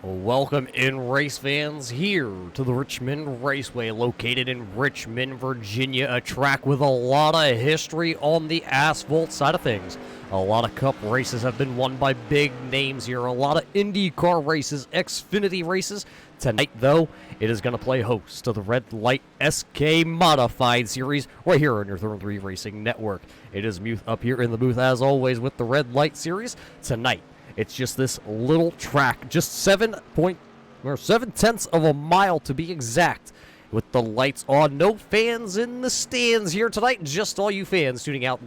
Welcome in, race fans, here to the Richmond Raceway, located in Richmond, Virginia, a track with a lot of history on the asphalt side of things. A lot of Cup races have been won by big names here, a lot of IndyCar races, Xfinity races. Tonight, though, it is going to play host to the Red Light SK Modified Series right here on your Throne 3 Racing Network. It is Muth up here in the booth, as always, with the Red Light Series. Tonight, it's just this little track, just 7/7 of a mile to be exact, with the lights on. No fans in the stands here tonight, just all you fans tuning out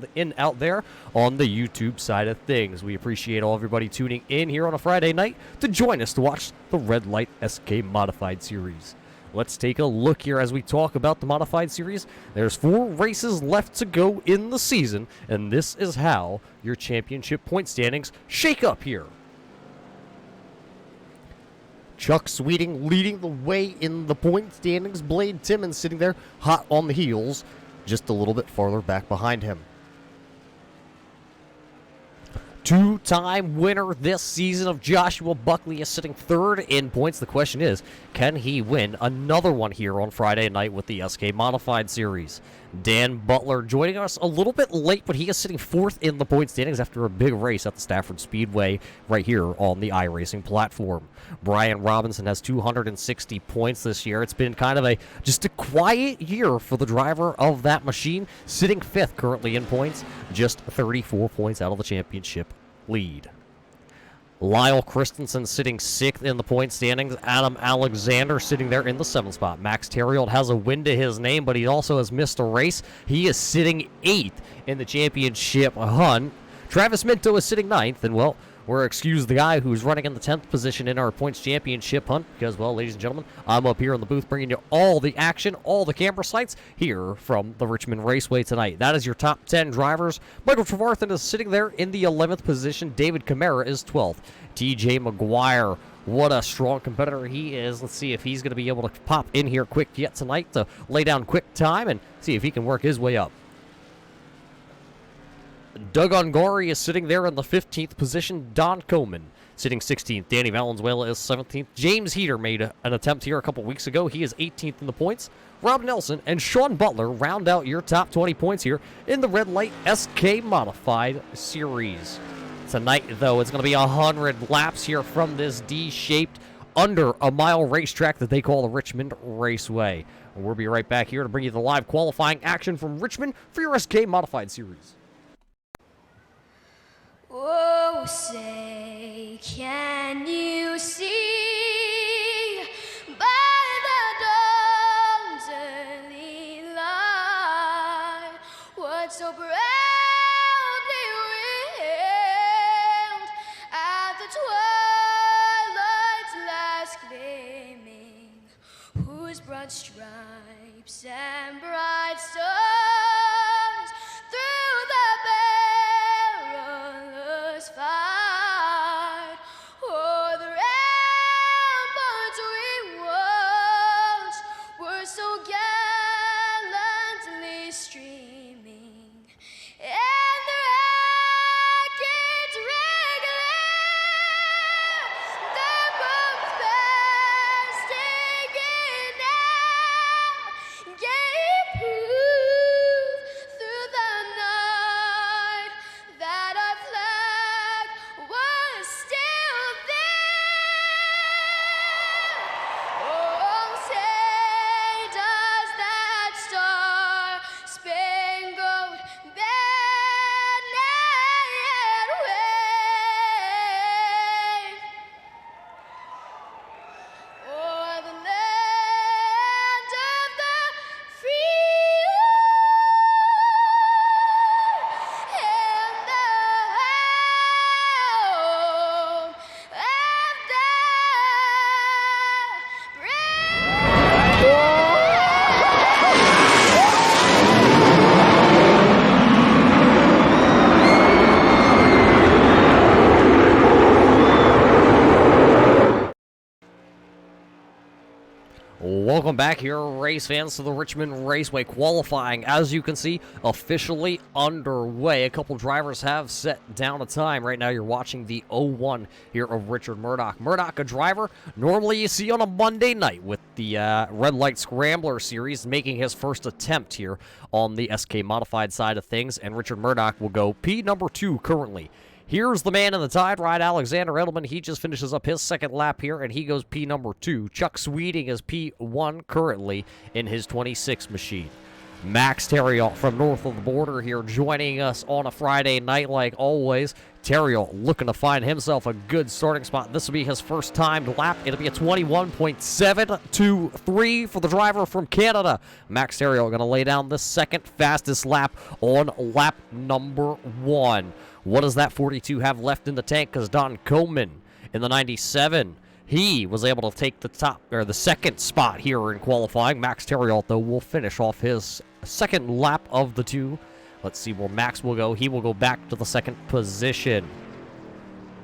there on the YouTube side of things. We appreciate all everybody tuning in here on a Friday night to join us to watch the Red Light SK Modified Series. Let's take a look here as we talk about the Modified Series. There's 4 races left to go in the season, and this is how your championship point standings shake up here. Chuck Sweeting leading the way in the point standings. Blade Timmons sitting there hot on the heels, just a little bit farther back behind him. Two-time winner this season of Joshua Buckley is sitting third in points. The question is, can he win another one here on Friday night with the SK Modified Series? Dan Butler joining us a little bit late, but he is sitting fourth in the point standings after a big race at the Stafford Speedway right here on the iRacing platform. Brian Robinson has 260 points this year. It's been kind of just a quiet year for the driver of that machine, sitting fifth currently in points, just 34 points out of the championship lead. Lyle Christensen sitting 6th in the point standings. Adam Alexander sitting there in the 7th spot. Max Terriold has a win to his name, but he also has missed a race. He is sitting 8th in the championship hunt. Travis Minto is sitting 9th, and, well, we're excuse the guy who's running in the 10th position in our points championship hunt because, well, ladies and gentlemen, I'm up here in the booth bringing you all the action, all the camera sights here from the Richmond Raceway tonight. That is your top 10 drivers. Michael Trevarthen is sitting there in the 11th position. David Camara is 12th. TJ McGuire, what a strong competitor he is. Let's see if he's going to be able to pop in here quick yet tonight to lay down quick time and see if he can work his way up. Doug Ongari is sitting there in the 15th position. Don Coleman sitting 16th. Danny Valenzuela is 17th. James Heater made an attempt here a couple weeks ago. He is 18th in the points. Rob Nelson and Sean Butler round out your top 20 points here in the Red Light SK Modified Series. Tonight, though, it's going to be 100 laps here from this D-shaped, under-a-mile racetrack that they call the Richmond Raceway. We'll be right back here to bring you the live qualifying action from Richmond for your SK Modified Series. Oh, say, can you see by the dawn's early light what so proudly wailed at the twilight's last gleaming, whose broad stripes and bright stars through the perilous fight o'er the ramparts we watched were so gallantly streaming, Welcome back here, race fans, to the Richmond Raceway. Qualifying, as you can see, officially underway. A couple drivers have set down a time. Right now, you're watching the 01 here of Richard Murdoch. Murdoch, a driver normally you see on a Monday night with the Red Light Scrambler Series, making his first attempt here on the SK Modified side of things. And Richard Murdoch will go P number 2 currently. Here's the man in the tide ride, Alexander Edelman. He just finishes up his second lap here, and he goes P number 2. Chuck Sweeting is P1 currently in his 26 machine. Max Terriot from north of the border here joining us on a Friday night like always. Terriot looking to find himself a good starting spot. This will be his first timed lap. It'll be a 21.723 for the driver from Canada. Max Terriot going to lay down the second fastest lap on lap number 1. What does that 42 have left in the tank? Because Don Coleman in the 97, he was able to take the second spot here in qualifying. Max Terriot, though, will finish off his second lap of the 2. Let's see where Max will go. He will go back to the second position.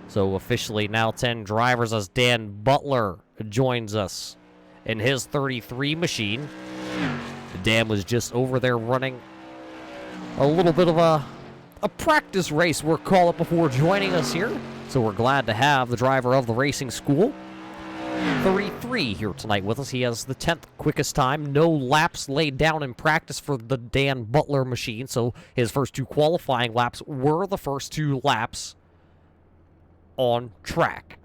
So officially now 10 drivers as Dan Butler joins us in his 33 machine. Dan was just over there running a little bit of a practice race, we'll call it, before joining us here. So we're glad to have the driver of the racing school, 33, here tonight with us. He has the 10th quickest time. No laps laid down in practice for the Dan Butler machine, so his first 2 qualifying laps were the first 2 laps on track.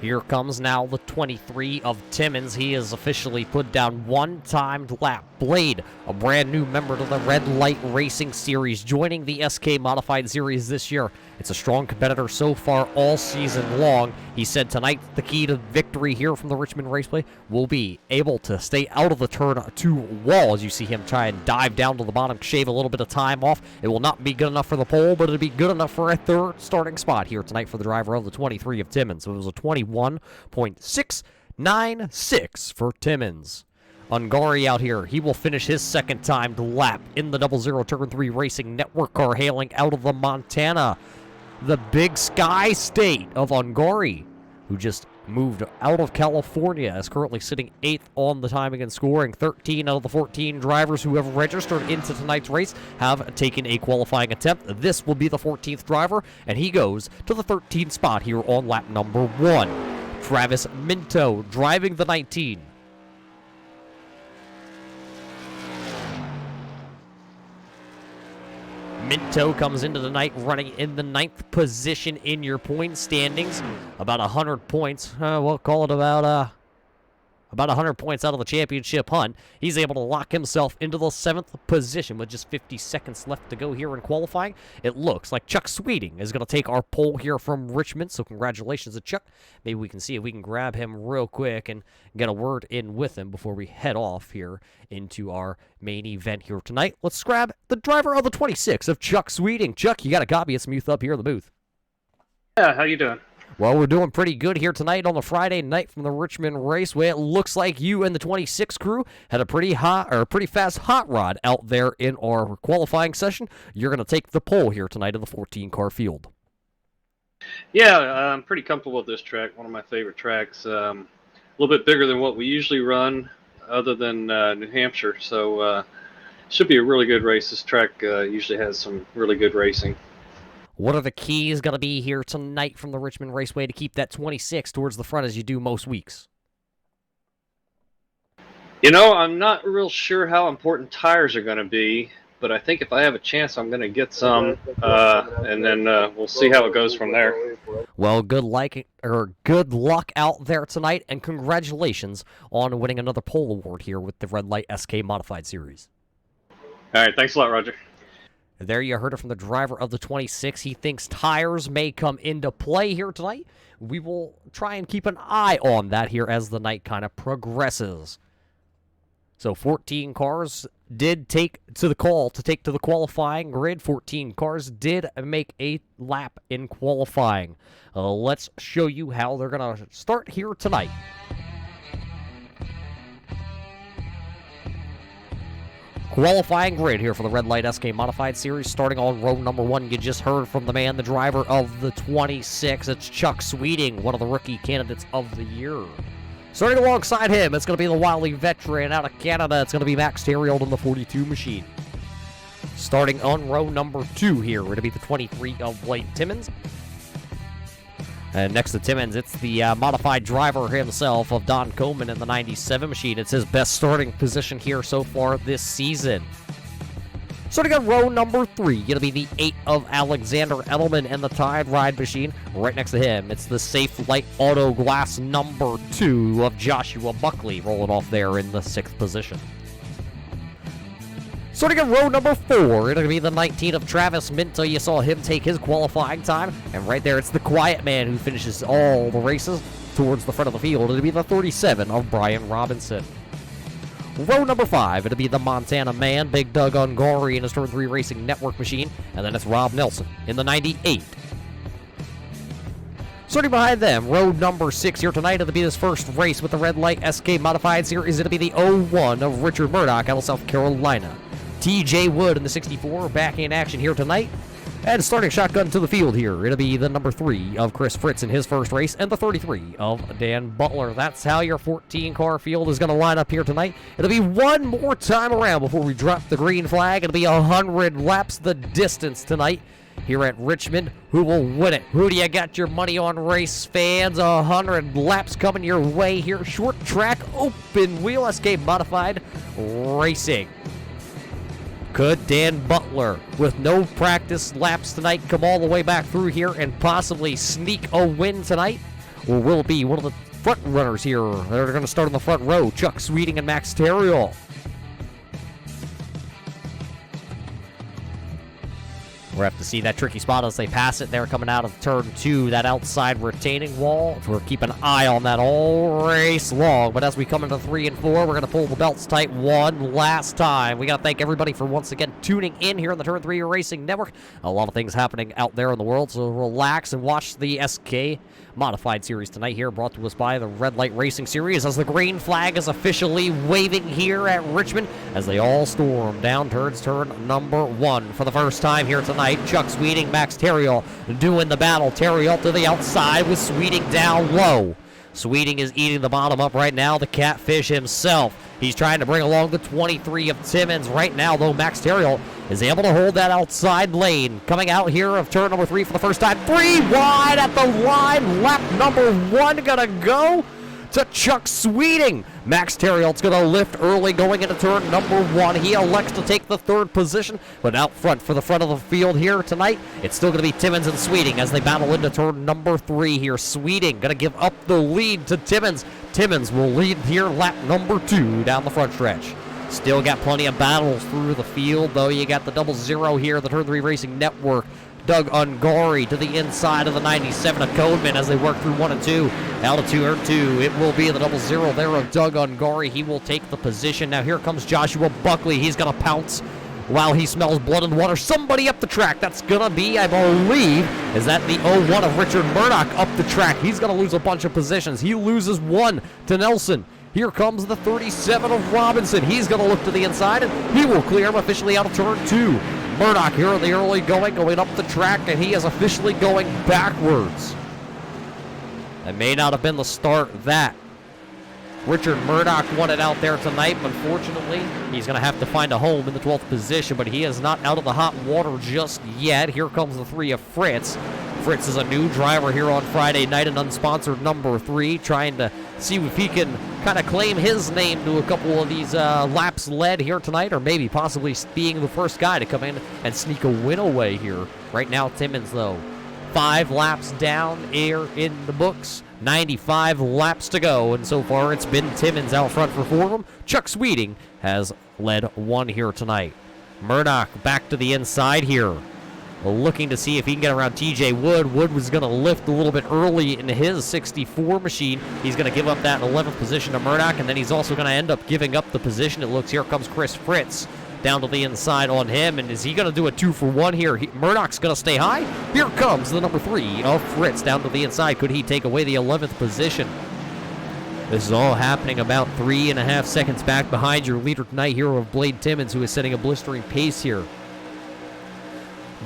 Here comes now the 23 of Timmins. He has officially put down one timed lap. Blade, a brand new member to the Red Light Racing Series, joining the SK Modified Series this year. It's a strong competitor so far all season long. He said tonight the key to victory here from the Richmond Raceway will be able to stay out of the turn 2 wall. As you see him try and dive down to the bottom, shave a little bit of time off. It will not be good enough for the pole, but it'll be good enough for a third starting spot here tonight for the driver of the 23 of Timmins. So it was a 21.696 for Timmins. Ungari out here. He will finish his second timed lap in the 00 Turn 3 Racing Network car, hailing out of the Montana, the Big Sky state of Ungari, who just moved out of California, is currently sitting 8th on the timing and scoring. 13 out of the 14 drivers who have registered into tonight's race have taken a qualifying attempt. This will be the 14th driver, and he goes to the 13th spot here on lap number 1. Travis Minto driving the 19. Minto comes into the night running in the 9th position in your point standings. About 100 points. We'll call it about 100 points out of the championship hunt. He's able to lock himself into the 7th position with just 50 seconds left to go here in qualifying. It looks like Chuck Sweeting is going to take our pole here from Richmond, so congratulations to Chuck. Maybe we can see if we can grab him real quick and get a word in with him before we head off here into our main event here tonight. Let's grab the driver of the 26 of Chuck Sweeting. Chuck, you got a copy of Smooth up here in the booth. Yeah, how you doing? Well, we're doing pretty good here tonight on the Friday night from the Richmond Raceway. It looks like you and the 26 crew had a pretty fast hot rod out there in our qualifying session. You're going to take the pole here tonight in the 14-car field. Yeah, I'm pretty comfortable with this track. One of my favorite tracks. A little bit bigger than what we usually run, other than New Hampshire. So should be a really good race. This track usually has some really good racing. What are the keys going to be here tonight from the Richmond Raceway to keep that 26 towards the front as you do most weeks? You know, I'm not real sure how important tires are going to be, but I think if I have a chance, I'm going to get some, and then we'll see how it goes from there. Well, good luck out there tonight, and congratulations on winning another pole award here with the Red Light SK Modified Series. All right, thanks a lot, Roger. There you heard it from the driver of the 26. He thinks tires may come into play here tonight. We will try and keep an eye on that here as the night kind of progresses. So 14 cars did take to the qualifying grid. 14 cars did make a lap in qualifying. Let's show you how they're going to start here tonight. Qualifying grid here for the Red Light SK Modified Series. Starting on row number 1, you just heard from the man, the driver of the 26. It's Chuck Sweeting, one of the rookie candidates of the year. Starting alongside him, it's going to be the wily veteran out of Canada. It's going to be Max Terriold in the 42 machine. Starting on row number 2 here, it'll be the 23 of Blake Timmons. And next to Timmons, it's the modified driver himself of Don Coleman in the 97 machine. It's his best starting position here so far this season. Starting on row number 3, it'll be the 8 of Alexander Edelman in the Tide Ride machine. Right next to him, it's the Safe Light Auto Glass number 2 of Joshua Buckley rolling off there in the 6th position. Starting at row number 4, it'll be the 19 of Travis Minto. You saw him take his qualifying time. And right there, it's the quiet man who finishes all the races towards the front of the field. It'll be the 37 of Brian Robinson. Row number 5, it'll be the Montana man, Big Doug Ungari in his Turn 3 Racing Network machine. And then it's Rob Nelson in the 98. Starting behind them, row number 6 here tonight. It'll be his first race with the Red Light SK Modified Series. It'll be the 01 of Richard Murdoch out of South Carolina. TJ Wood in the 64 back in action here tonight. And starting shotgun to the field here, it'll be the number 3 of Chris Fritz in his first race and the 33 of Dan Butler. That's how your 14-car field is going to line up here tonight. It'll be one more time around before we drop the green flag. It'll be 100 laps the distance tonight here at Richmond. Who will win it? Who do you got your money on, race fans? 100 laps coming your way here. Short track, open wheel, SK Modified Racing. Could Dan Butler, with no practice laps tonight, come all the way back through here and possibly sneak a win tonight? Or will it be one of the front runners here that are going to start in the front row, Chuck Sweeting and Max Terriol? We'll have to see that tricky spot as they pass it. They're coming out of turn 2, that outside retaining wall. We'll keep an eye on that all race long. But as we come into 3 and 4, we're going to pull the belts tight one last time. We got to thank everybody for once again tuning in here on the Turn 3 Racing Network. A lot of things happening out there in the world, so relax and watch the SK Modified Series tonight here, brought to us by the Red Light Racing Series as the green flag is officially waving here at Richmond as they all storm down towards turn number 1 for the first time here tonight. Chuck Sweeting, Max Terriol doing the battle. Terriol to the outside with Sweeting down low. Sweeting is eating the bottom up right now, the catfish himself. He's trying to bring along the 23 of Timmons right now, though Max Terriol is able to hold that outside lane. Coming out here of turn number 3 for the first time. 3 wide at the line. Lap number 1 gonna go to Chuck Sweeting. Max Terriol's going to lift early going into turn number 1. He elects to take the 3rd position, but out front for the front of the field here tonight, it's still going to be Timmons and Sweeting as they battle into turn number 3 here. Sweeting going to give up the lead to Timmons. Timmons will lead here lap number 2 down the front stretch. Still got plenty of battles through the field, though. You got the 00 here, the Turn 3 Racing Network. Doug Ungari to the inside of the 97 of Codeman as they work through 1 and 2. Out of 2 or 2. It will be the 00 there of Doug Ungari. He will take the position. Now here comes Joshua Buckley. He's going to pounce while he smells blood and water. Somebody up the track. That's going to be, I believe, is that the 01 of Richard Murdoch up the track. He's going to lose a bunch of positions. He loses 1 to Nelson. Here comes the 37 of Robinson. He's going to look to the inside, and he will clear him officially out of turn 2. Murdoch here in the early going up the track, and he is officially going backwards. That may not have been the start that Richard Murdoch wanted out there tonight, but unfortunately, he's going to have to find a home in the 12th position, but he is not out of the hot water just yet. Here comes the 3 of Fritz. Fritz is a new driver here on Friday night, an unsponsored number 3, trying to see if he can kind of claim his name to a couple of these laps led here tonight, or maybe possibly being the first guy to come in and sneak a win away here. Right now, Timmons, though, 5 laps down here in the books. 95 laps to go, and so far it's been Timmons out front for 4 of them. Chuck Sweeting has led 1 here tonight. Murdoch back to the inside here, looking to see if he can get around TJ Wood. Wood was going to lift a little bit early in his 64 machine. He's going to give up that 11th position to Murdoch, and then he's also going to end up giving up the position. It looks, here comes Chris Fritz down to the inside on him, and is he going to do a 2-for-1 here? Murdoch's going to stay high. Here comes the number 3 of Fritz down to the inside. Could he take away the 11th position? This is all happening about 3.5 seconds back behind your leader tonight here of Blade Timmons, who is setting a blistering pace here.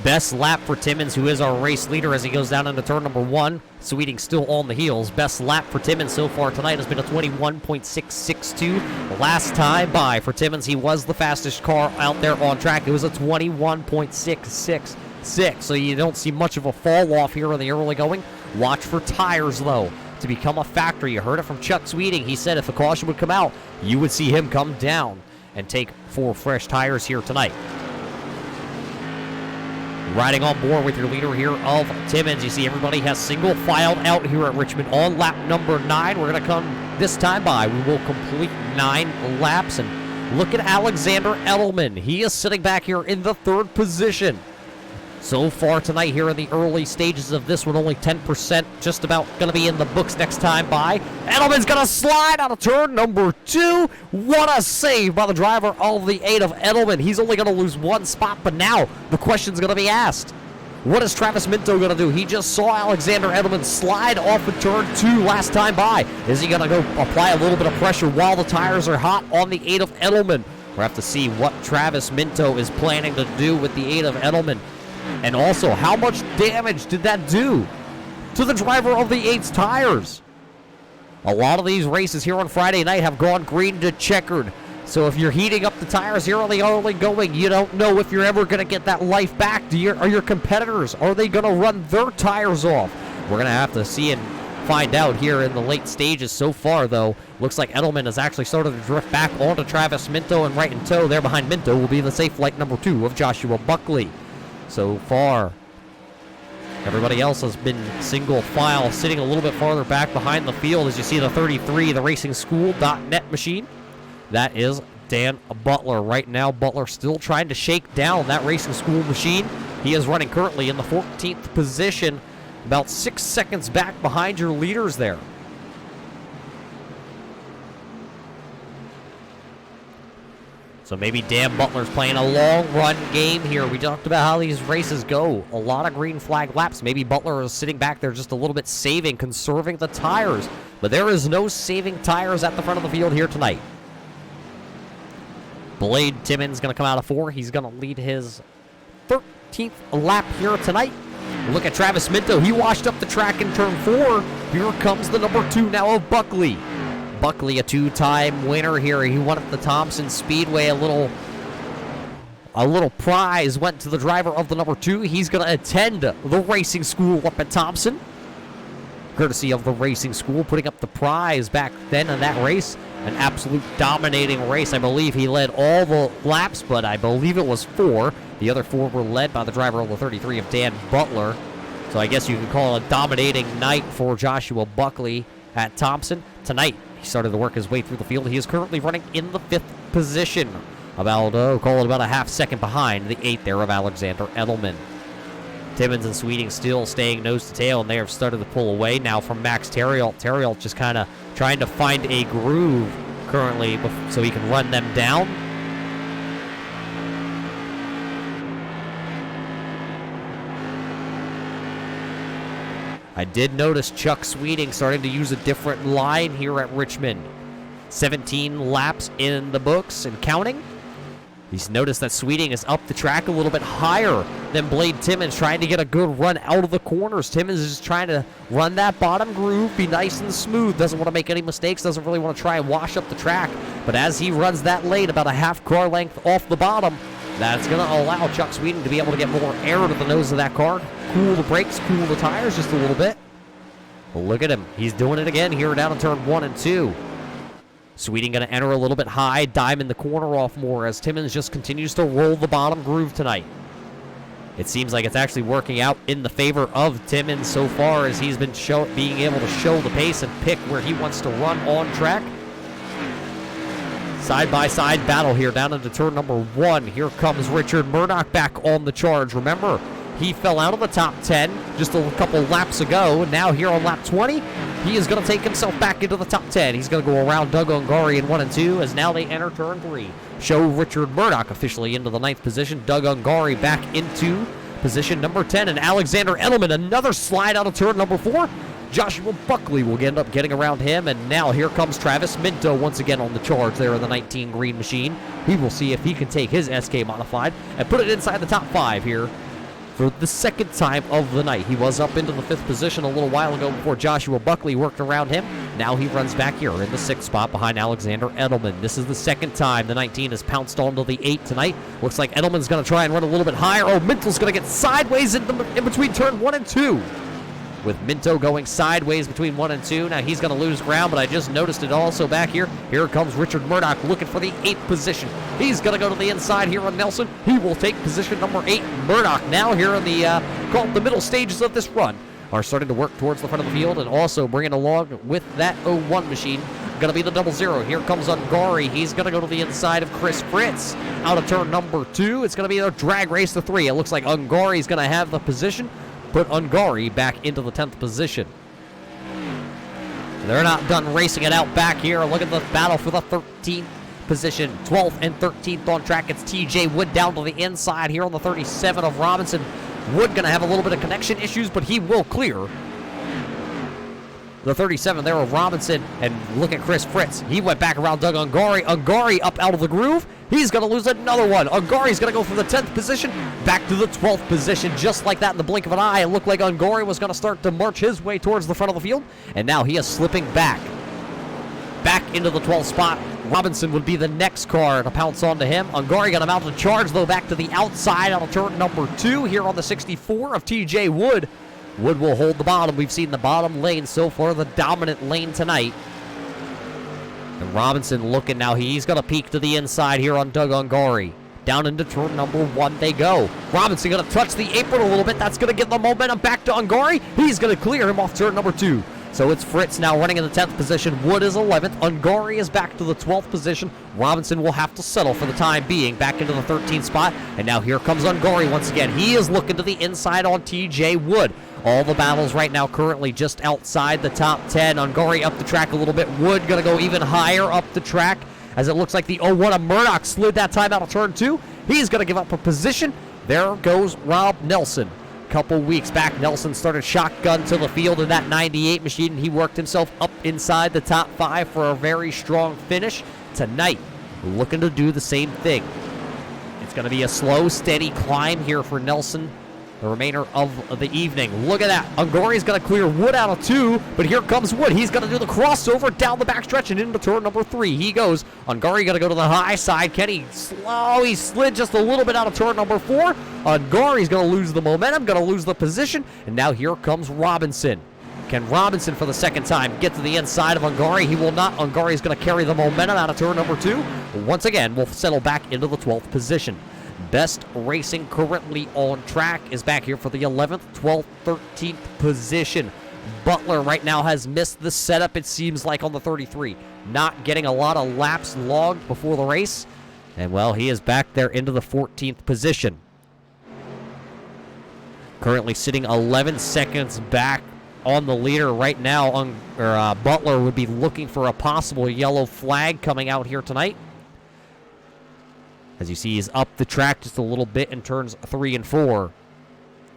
Best lap for Timmons, who is our race leader as he goes down into turn number 1. Sweeting still on the heels. Best lap for Timmons so far tonight has been a 21.662. Last time by for Timmons, he was the fastest car out there on track. It was a 21.666. So you don't see much of a fall off here in the early going. Watch for tires, though, to become a factor. You heard it from Chuck Sweeting. He said if a caution would come out, you would see him come down and take 4 fresh tires here tonight. Riding on board with your leader here of Timmons. You see everybody has single filed out here at Richmond on lap number 9. We're going to come this time by. We will complete 9 laps. And look at Alexander Edelman. He is sitting back here in the 3rd position. So far tonight here in the early stages of this one, only 10% just about going to be in the books next time by. Edelman's going to slide out of turn number 2. What a save by the driver of the 8 of Edelman. He's only going to lose 1 spot, but now the question's going to be asked. What is Travis Minto going to do? He just saw Alexander Edelman slide off of turn 2 last time by. Is he going to go apply a little bit of pressure while the tires are hot on the 8 of Edelman? We'll have to see what Travis Minto is planning to do with the 8 of Edelman. And also, how much damage did that do to the driver of the 8's tires? A lot of these races here on Friday night have gone green to checkered. So if you're heating up the tires here on the early going, you don't know if you're ever going to get that life back. Are your competitors, are they going to run their tires off? We're going to have to see and find out here in the late stages. So far, though, looks like Edelman has actually started to drift back onto Travis Minto, and right in tow there behind Minto will be the safe flight number 2 of Joshua Buckley. So far, everybody else has been single file, sitting a little bit farther back behind the field. As you see the 33, the RacingSchool.net machine. That is Dan Butler. Right now, Butler still trying to shake down that Racing School machine. He is running currently in the 14th position, about 6 seconds back behind your leaders there. So maybe Dan Butler's playing a long-run game here. We talked about how these races go. A lot of green flag laps. Maybe Butler is sitting back there just a little bit saving, conserving the tires. But there is no saving tires at the front of the field here tonight. Blade Timmons going to come out of 4. He's going to lead his 13th lap here tonight. Look at Travis Minto. He washed up the track in turn 4. Here comes the number 2 now of Buckley. Buckley, a 2-time winner here. He won at the Thompson Speedway. A little prize went to the driver of the number 2. He's going to attend the racing school up at Thompson. Courtesy of the racing school, putting up the prize back then in that race. An absolute dominating race. I believe he led all the laps, but I believe it was 4. The other 4 were led by the driver of the 33 of Dan Butler. So I guess you can call it a dominating night for Joshua Buckley at Thompson. Tonight, he started to work his way through the field. He is currently running in the 5th position. About a half second behind the 8th there of Alexander Edelman. Timmons and Sweeting still staying nose to tail, and they have started to pull away now from Max Terriel. Terriel just kind of trying to find a groove currently so he can run them down. I did notice Chuck Sweeting starting to use a different line here at Richmond. 17 laps in the books and counting. He's noticed that Sweeting is up the track a little bit higher than Blade Timmons, trying to get a good run out of the corners. Timmons is just trying to run that bottom groove, be nice and smooth, doesn't want to make any mistakes, doesn't really want to try and wash up the track. But as he runs that lane about a half car length off the bottom, that's going to allow Chuck Sweeting to be able to get more air to the nose of that car, cool the brakes, cool the tires just a little bit. Well, look at him. He's doing it again here down in turn 1 and 2. Sweeting going to enter a little bit high, dime in the corner off more as Timmons just continues to roll the bottom groove tonight. It seems like it's actually working out in the favor of Timmons so far as he's been being able to show the pace and pick where he wants to run on track. Side-by-side battle here down into turn number 1. Here comes Richard Murdoch back on the charge. Remember, he fell out of the top 10 just a couple laps ago. Now here on lap 20, he is going to take himself back into the top 10. He's going to go around Doug Ungari in 1 and 2 as now they enter turn 3. Show Richard Murdoch officially into the 9th position. Doug Ungari back into position number 10. And Alexander Edelman, another slide out of turn number 4. Joshua Buckley will end up getting around him, and now here comes Travis Minto once again on the charge there in the 19 green machine. He will see if he can take his SK Modified and put it inside the top 5 here for the second time of the night. He was up into the 5th position a little while ago before Joshua Buckley worked around him. Now he runs back here in the 6th spot behind Alexander Edelman. This is the second time the 19 has pounced onto the 8 tonight. Looks like Edelman's going to try and run a little bit higher. Oh, Minto's going to get sideways in between turn 1 and 2. With Minto going sideways between 1 and 2. Now he's going to lose ground, but I just noticed it also back here. Here comes Richard Murdoch looking for the 8th position. He's going to go to the inside here on Nelson. He will take position number 8. Murdoch now here in the middle stages of this run are starting to work towards the front of the field, and also bringing along with that 01 machine going to be the 00. Here comes Ungari. He's going to go to the inside of Chris Fritz. Out of turn number 2, it's going to be a drag race to 3. It looks like Ungari's going to have the position. Put Ungari back into the 10th position. They're not done racing it out back here. Look at the battle for the 13th position. 12th and 13th on track. It's TJ Wood down to the inside here on the 37 of Robinson. Wood going to have a little bit of connection issues, but he will clear the 37 there of Robinson. And look at Chris Fritz. He went back around Doug Ungari. Ungari up out of the groove. He's going to lose another one. Ungari's going to go from the 10th position back to the 12th position, just like that in the blink of an eye. It looked like Ungari was going to start to march his way towards the front of the field, and now he is slipping back into the 12th spot. Robinson would be the next car to pounce onto him. Ungari going to mount a charge, though, back to the outside on turn number 2 here on the 64 of TJ Wood. Wood will hold the bottom. We've seen the bottom lane so far, the dominant lane tonight. And Robinson looking now. He's going to peek to the inside here on Doug Ungari. Down into turn number 1 they go. Robinson going to touch the apron a little bit. That's going to get the momentum back to Ungari. He's going to clear him off turn number 2. So it's Fritz now running in the 10th position. Wood is 11th. Ungari is back to the 12th position. Robinson will have to settle for the time being back into the 13th spot. And now here comes Ungari once again. He is looking to the inside on TJ Wood. All the battles right now currently just outside the top 10. Ungari up the track a little bit. Wood going to go even higher up the track as it looks like the 01 of Murdoch slid that time out of turn 2. He's going to give up a position. There goes Rob Nelson. Couple weeks back, Nelson started shotgun to the field in that 98 machine, and he worked himself up inside the top 5 for a very strong finish. Tonight, looking to do the same thing. It's going to be a slow, steady climb here for Nelson the remainder of the evening. Look at that. Ungari's going to clear Wood out of 2, but here comes Wood. He's going to do the crossover down the backstretch and into turn number 3. He goes. Ungari going to go to the high side. Kenny slow. He slid just a little bit out of turn number 4. Ungari's going to lose the momentum, going to lose the position, and now here comes Robinson. Can Robinson, for the second time, get to the inside of Ungari? He will not. Ungari's going to carry the momentum out of turn number 2. Once again, we'll settle back into the 12th position. Best Racing currently on track is back here for the 11th, 12th, 13th position. Butler right now has missed the setup, it seems like, on the 33. Not getting a lot of laps logged before the race. And, well, he is back there into the 14th position. Currently sitting 11 seconds back on the leader right now. Butler would be looking for a possible yellow flag coming out here tonight. As you see, he's up the track just a little bit in turns 3 and 4.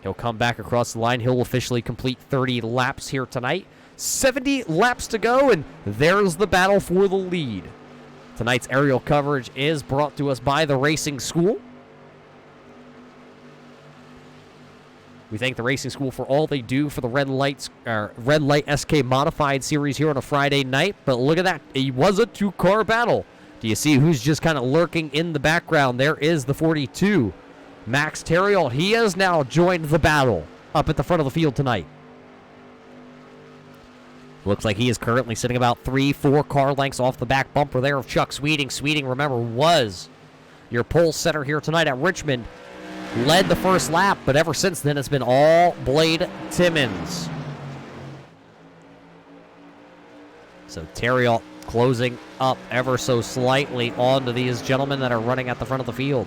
He'll come back across the line. He'll officially complete 30 laps here tonight. 70 laps to go, and there's the battle for the lead. Tonight's aerial coverage is brought to us by the Racing School. We thank the Racing School for all they do for the Red Light SK Modified Series here on a Friday night. But look at that. It was a 2-car battle. Do you see who's just kind of lurking in the background? There is the 42. Max Terriol. He has now joined the battle up at the front of the field tonight. Looks like he is currently sitting about 3-4 car lengths off the back bumper there of Chuck Sweeting. Sweeting, remember, was your pole setter here tonight at Richmond. Led the first lap, but ever since then it's been all Blade Timmons. So Terriol closing up ever so slightly onto these gentlemen that are running at the front of the field.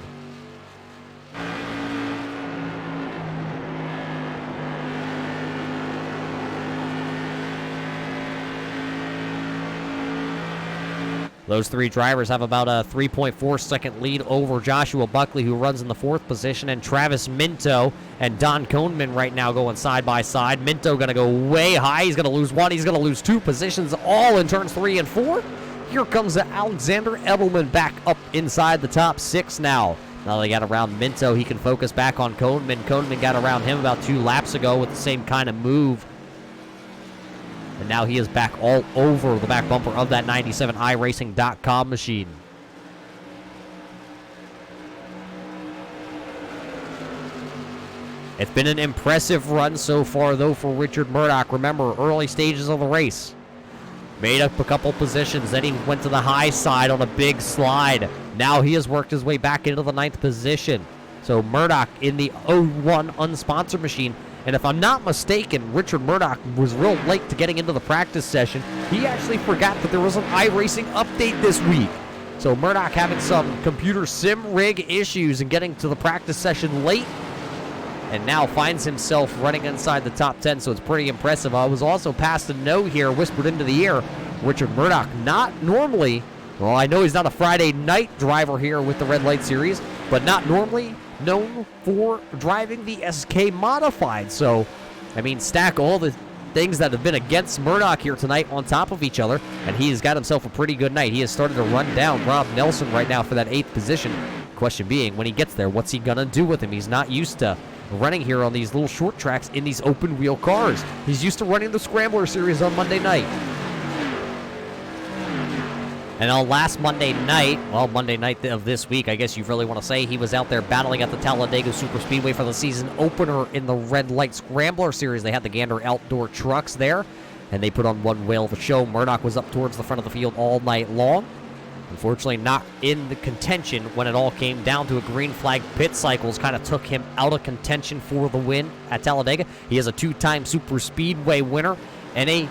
Those three drivers have about a 3.4-second lead over Joshua Buckley, who runs in the 4th position, and Travis Minto and Don Kohnman right now going side by side. Minto going to go way high. He's going to lose 1. He's going to lose 2 positions, all in turns 3 and 4. Here comes Alexander Edelman back up inside the top 6 now. Now they got around Minto. He can focus back on Kohnman. Kohnman got around him about 2 laps ago with the same kind of move. And now he is back all over the back bumper of that 97iRacing.com machine. It's been an impressive run so far, though, for Richard Murdoch. Remember, early stages of the race. Made up a couple positions, then he went to the high side on a big slide. Now he has worked his way back into the 9th position. So Murdoch in the 01 unsponsored machine. And if I'm not mistaken, Richard Murdoch was real late to getting into the practice session. He actually forgot that there was an iRacing update this week. So Murdoch having some computer sim rig issues and getting to the practice session late. And now finds himself running inside the top 10, so it's pretty impressive. I was also passed a note here, whispered into the ear. Richard Murdoch, not normally, well, I know he's not a Friday night driver here with the Red Light Series, but not normally known for driving the SK Modified. So, I mean, stack all the things that have been against Murdoch here tonight on top of each other, and he has got himself a pretty good night. He has started to run down Rob Nelson right now for that 8th position. Question being, when he gets there, what's he going to do with him? He's not used to running here on these little short tracks in these open wheel cars. He's used to running the Scrambler Series on Monday night. And on last Monday night, well, Monday night of this week, I guess you really want to say, he was out there battling at the Talladega Superspeedway for the season opener in the Red Light Scrambler Series. They had the Gander Outdoor trucks there, and they put on one whale of a show. Murdoch was up towards the front of the field all night long. Unfortunately, not in the contention when it all came down to a green flag. Pit cycles kind of took him out of contention for the win at Talladega. He is a 2-time Super Speedway winner, and a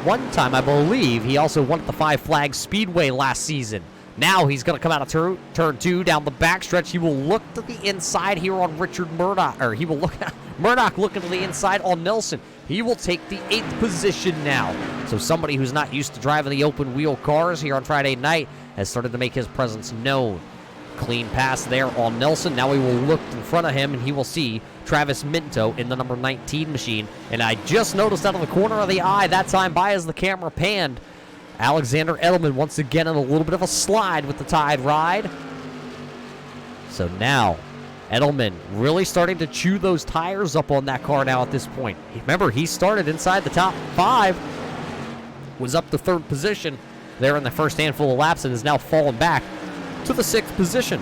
one time, I believe, he also won at the Five Flags Speedway last season. Now he's going to come out of turn 2 down the backstretch. He will look to the inside here on Richard Murdoch, or he will look at Murdoch looking to the inside on Nelson. He will take the 8th position now. So somebody who's not used to driving the open wheel cars here on Friday night has started to make his presence known. Clean pass there on Nelson. Now he will look in front of him, and he will see Travis Minto in the number 19 machine. And I just noticed out of the corner of the eye that time by as the camera panned, Alexander Edelman once again in a little bit of a slide with the Tide ride. So now Edelman really starting to chew those tires up on that car now at this point. Remember, he started inside the top 5, was up to 3rd position there in the first handful of laps, and is now fallen back to the 6th position.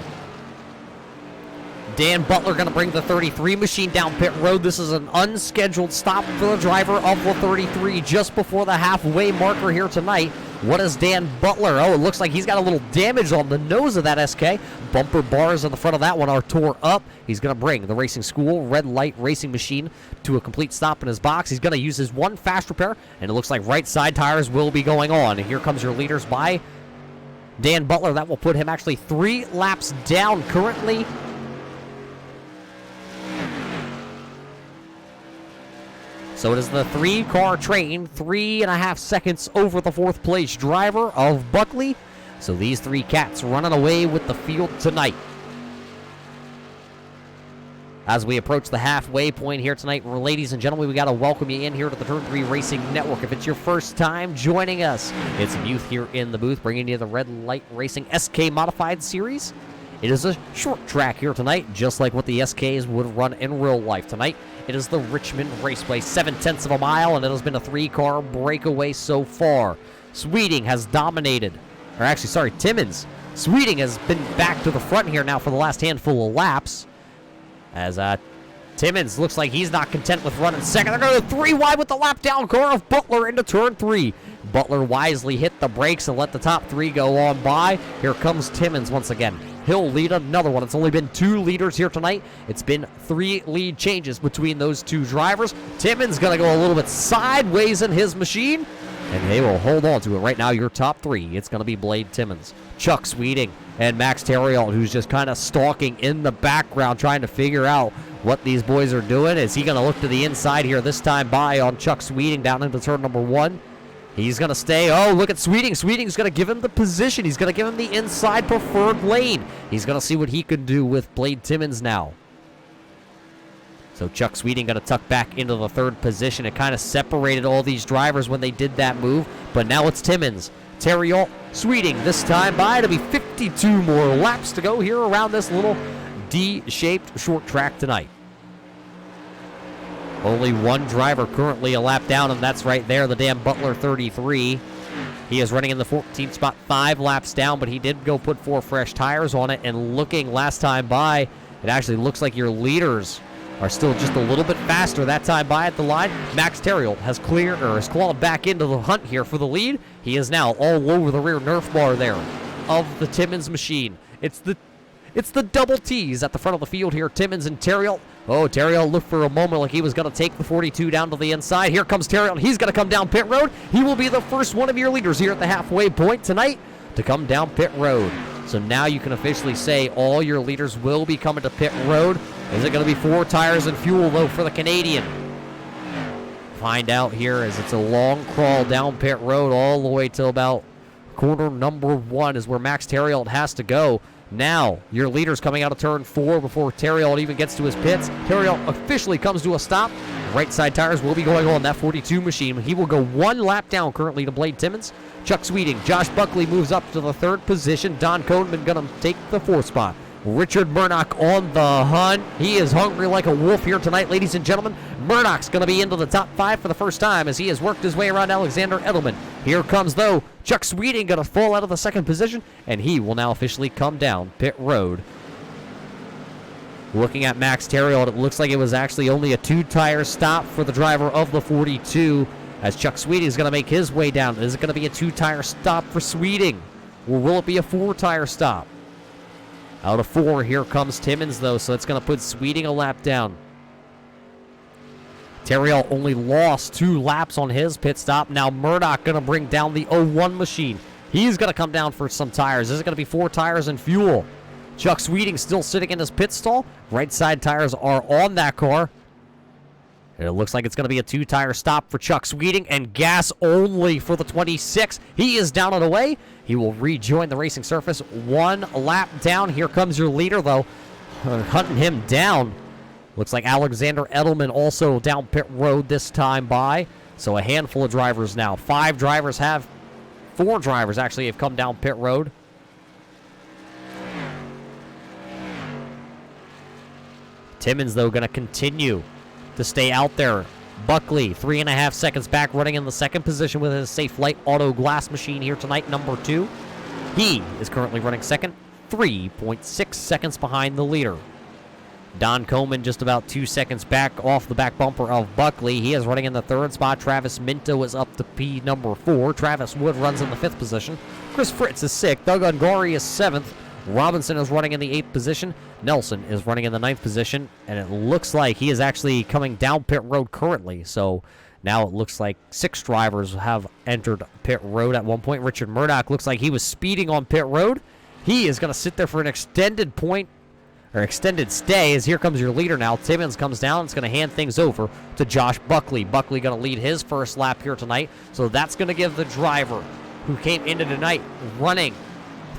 Dan Butler going to bring the 33 machine down pit road. This is an unscheduled stop for the driver of the 33 just before the halfway marker here tonight. What is Dan Butler? Oh, it looks like he's got a little damage on the nose of that SK. Bumper bars on the front of that one are tore up. He's going to bring the Racing School Red Light Racing machine to a complete stop in his box. He's going to use his one fast repair, and it looks like right side tires will be going on. And here comes your leaders by Dan Butler. That will put him actually 3 laps down currently. So it is the 3-car train, 3.5 seconds over the 4th place driver of Buckley. So these 3 cats running away with the field tonight. As we approach the halfway point here tonight, ladies and gentlemen, we got to welcome you in here to the Turn 3 Racing Network. If it's your first time joining us, it's Youth here in the booth bringing you the Red Light Racing SK Modified Series. It is a short track here tonight, just like what the SKs would run in real life tonight. It is the Richmond Raceway, 7/10 of a mile, and it has been a 3-car breakaway so far. Sweeting has dominated, or actually, sorry, Timmons. Sweeting has been back to the front here now for the last handful of laps. As Timmons looks like he's not content with running second. They're going to 3 wide with the lap down car of Butler into turn 3. Butler wisely hit the brakes and let the top 3 go on by. Here comes Timmons once again. He'll lead another one. It's only been 2 leaders here tonight. It's been 3 lead changes between those 2 drivers. Timmons going to go a little bit sideways in his machine, and they will hold on to it. Right now, your top 3, it's going to be Blade Timmons, Chuck Sweeting, and Max Terriot, who's just kind of stalking in the background, trying to figure out what these boys are doing. Is he going to look to the inside here this time by on Chuck Sweeting down into turn number 1? He's going to stay. Oh, look at Sweeting. Sweeting's going to give him the position. He's going to give him the inside preferred lane. He's going to see what he can do with Blade Timmons now. So Chuck Sweeting going to tuck back into the third position. It kind of separated all these drivers when they did that move. But now it's Timmons. Terriol, Sweeting this time by. It'll be 52 more laps to go here around this little D-shaped short track tonight. Only one driver currently a lap down, and that's right there, the damn Butler 33. He is running in the 14th spot, 5 laps down, but he did go put 4 fresh tires on it. And looking last time by, it actually looks like your leaders are still just a little bit faster that time by at the line. Max Terriol has clawed back into the hunt here for the lead. He is now all over the rear Nerf bar there of the Timmons machine. It's the double T's at the front of the field here, Timmons and Terriol. Oh, Terriol looked for a moment like he was going to take the 42 down to the inside. Here comes Terriol. He's going to come down pit road. He will be the first one of your leaders here at the halfway point tonight to come down pit road. So now you can officially say all your leaders will be coming to pit road. Is it going to be 4 tires and fuel, though, for the Canadian? Find out here as it's a long crawl down pit road all the way to about corner number 1 is where Max Terriol has to go. Now, your leader's coming out of turn 4 before Terriol even gets to his pits. Terriol officially comes to a stop. Right side tires will be going on that 42 machine. He will go 1 lap down currently to Blade Timmons. Chuck Sweeting, Josh Buckley moves up to the 3rd position. Don Codeman going to take the 4th spot. Richard Murdoch on the hunt. He is hungry like a wolf here tonight, ladies and gentlemen. Murdoch's going to be into the top 5 for the first time as he has worked his way around Alexander Edelman. Here comes, though, Chuck Sweeting going to fall out of the 2nd position, and he will now officially come down pit road. Looking at Max Terriol, it looks like it was actually only a 2-tire stop for the driver of the 42 as Chuck Sweeting is going to make his way down. Is it going to be a 2-tire stop for Sweeting, or will it be a 4-tire stop? Out of 4, here comes Timmons, though, so it's going to put Sweeting a lap down. Terriol only lost 2 laps on his pit stop. Now Murdoch going to bring down the 01 machine. He's going to come down for some tires. This is going to be 4 tires and fuel. Chuck Sweeting still sitting in his pit stall. Right side tires are on that car. And it looks like it's going to be a 2-tire stop for Chuck Sweeting and gas only for the 26. He is down and away. He will rejoin the racing surface 1 lap down. Here comes your leader, though, hunting him down. Looks like Alexander Edelman also down pit road this time by. So a handful of drivers now. 4 drivers actually have come down pit road. Timmons, though, going to continue to stay out there. Buckley, 3.5 seconds back, running in the 2nd position with his Safe Light Auto Glass machine here tonight, number 2. He is currently running 2nd, 3.6 seconds behind the leader. Don Coleman just about 2 seconds back off the back bumper of Buckley. He is running in the 3rd spot. Travis Minto is up to P number 4. Travis Wood runs in the 5th position. Chris Fritz is 6th. Doug Ungari is 7th. Robinson is running in the 8th position. Nelson is running in the 9th position. And it looks like he is actually coming down pit road currently. So now it looks like 6 drivers have entered pit road at one point. Richard Murdoch looks like he was speeding on pit road. He is going to sit there for an extended stay, as here comes your leader now. Timmons comes down. It's going to hand things over to Josh Buckley. Buckley going to lead his first lap here tonight. So that's going to give the driver who came into tonight running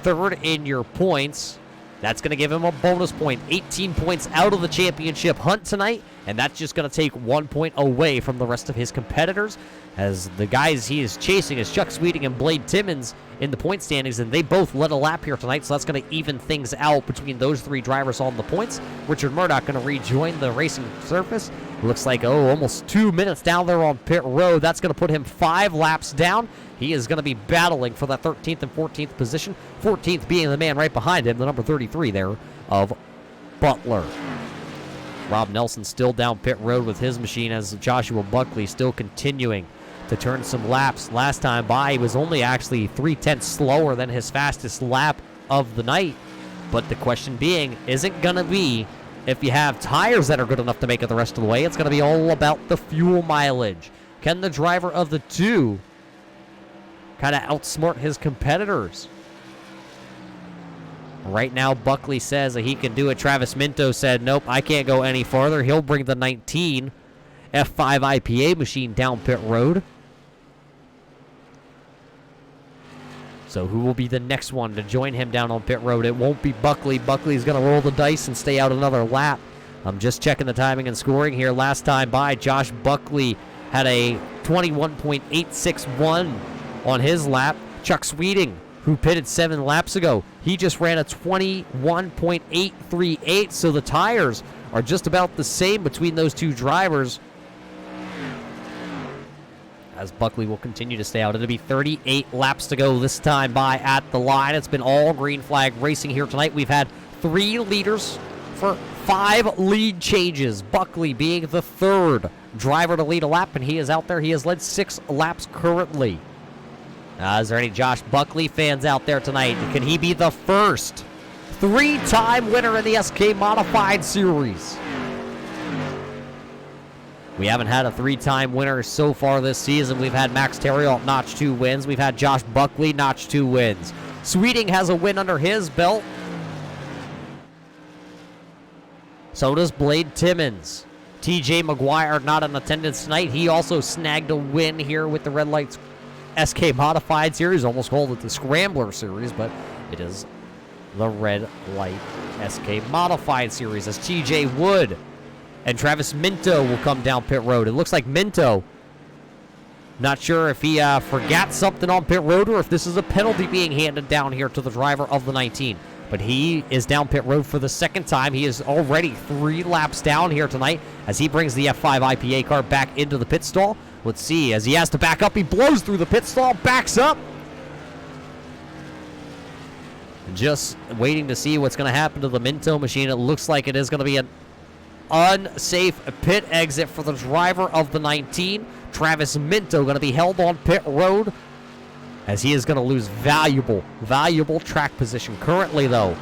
3rd in your points. That's going to give him a bonus point. 18 points out of the championship hunt tonight. And that's just going to take 1 point away from the rest of his competitors. As the guys he is chasing is Chuck Sweeting and Blade Timmons in the point standings, and they both led a lap here tonight, so that's going to even things out between those 3 drivers on the points. Richard Murdoch going to rejoin the racing surface. Looks like, almost 2 minutes down there on pit road. That's going to put him 5 laps down. He is going to be battling for that 13th and 14th position. 14th being the man right behind him, the number 33 there of Butler. Rob Nelson still down pit road with his machine as Joshua Buckley still continuing to turn some laps. Last time by, he was only actually 3/10 slower than his fastest lap of the night. But the question being isn't going to be if you have tires that are good enough to make it the rest of the way. It's going to be all about the fuel mileage. Can the driver of the 2 kind of outsmart his competitors? Right now, Buckley says that he can do it. Travis Minto said, nope, I can't go any farther. He'll bring the 19 F5 IPA machine down pit road. So who will be the next one to join him down on pit road? It won't be Buckley. Buckley's going to roll the dice and stay out another lap. I'm just checking the timing and scoring here. Last time by, Josh Buckley had a 21.861 on his lap. Chuck Sweeting, who pitted 7 laps ago, he just ran a 21.838, so the tires are just about the same between those two drivers, as Buckley will continue to stay out. It'll be 38 laps to go this time by at the line. It's been all green flag racing here tonight. We've had 3 leaders for 5 lead changes. Buckley being the 3rd driver to lead a lap, and he is out there. He has led 6 laps currently. Is there any Josh Buckley fans out there tonight? Can he be the first 3-time winner in the SK Modified Series? We haven't had a 3-time winner so far this season. We've had Max Terriot notch 2 wins. We've had Josh Buckley notch 2 wins. Sweeting has a win under his belt. So does Blade Timmons. TJ McGuire not in attendance tonight. He also snagged a win here with the Red Lights SK Modified Series. Almost called it the Scrambler Series, but it is the Red Light SK Modified Series, as TJ Wood and Travis Minto will come down pit road. It looks like Minto, not sure if he forgot something on pit road or if this is a penalty being handed down here to the driver of the 19. But he is down pit road for the 2nd time. He is already 3 laps down here tonight as he brings the F5 IPA car back into the pit stall. Let's see, as he has to back up, he blows through the pit stall, backs up. Just waiting to see what's going to happen to the Minto machine. It looks like it is going to be an unsafe pit exit for the driver of the 19. Travis Minto going to be held on pit road, as he is going to lose valuable track position. Currently, though,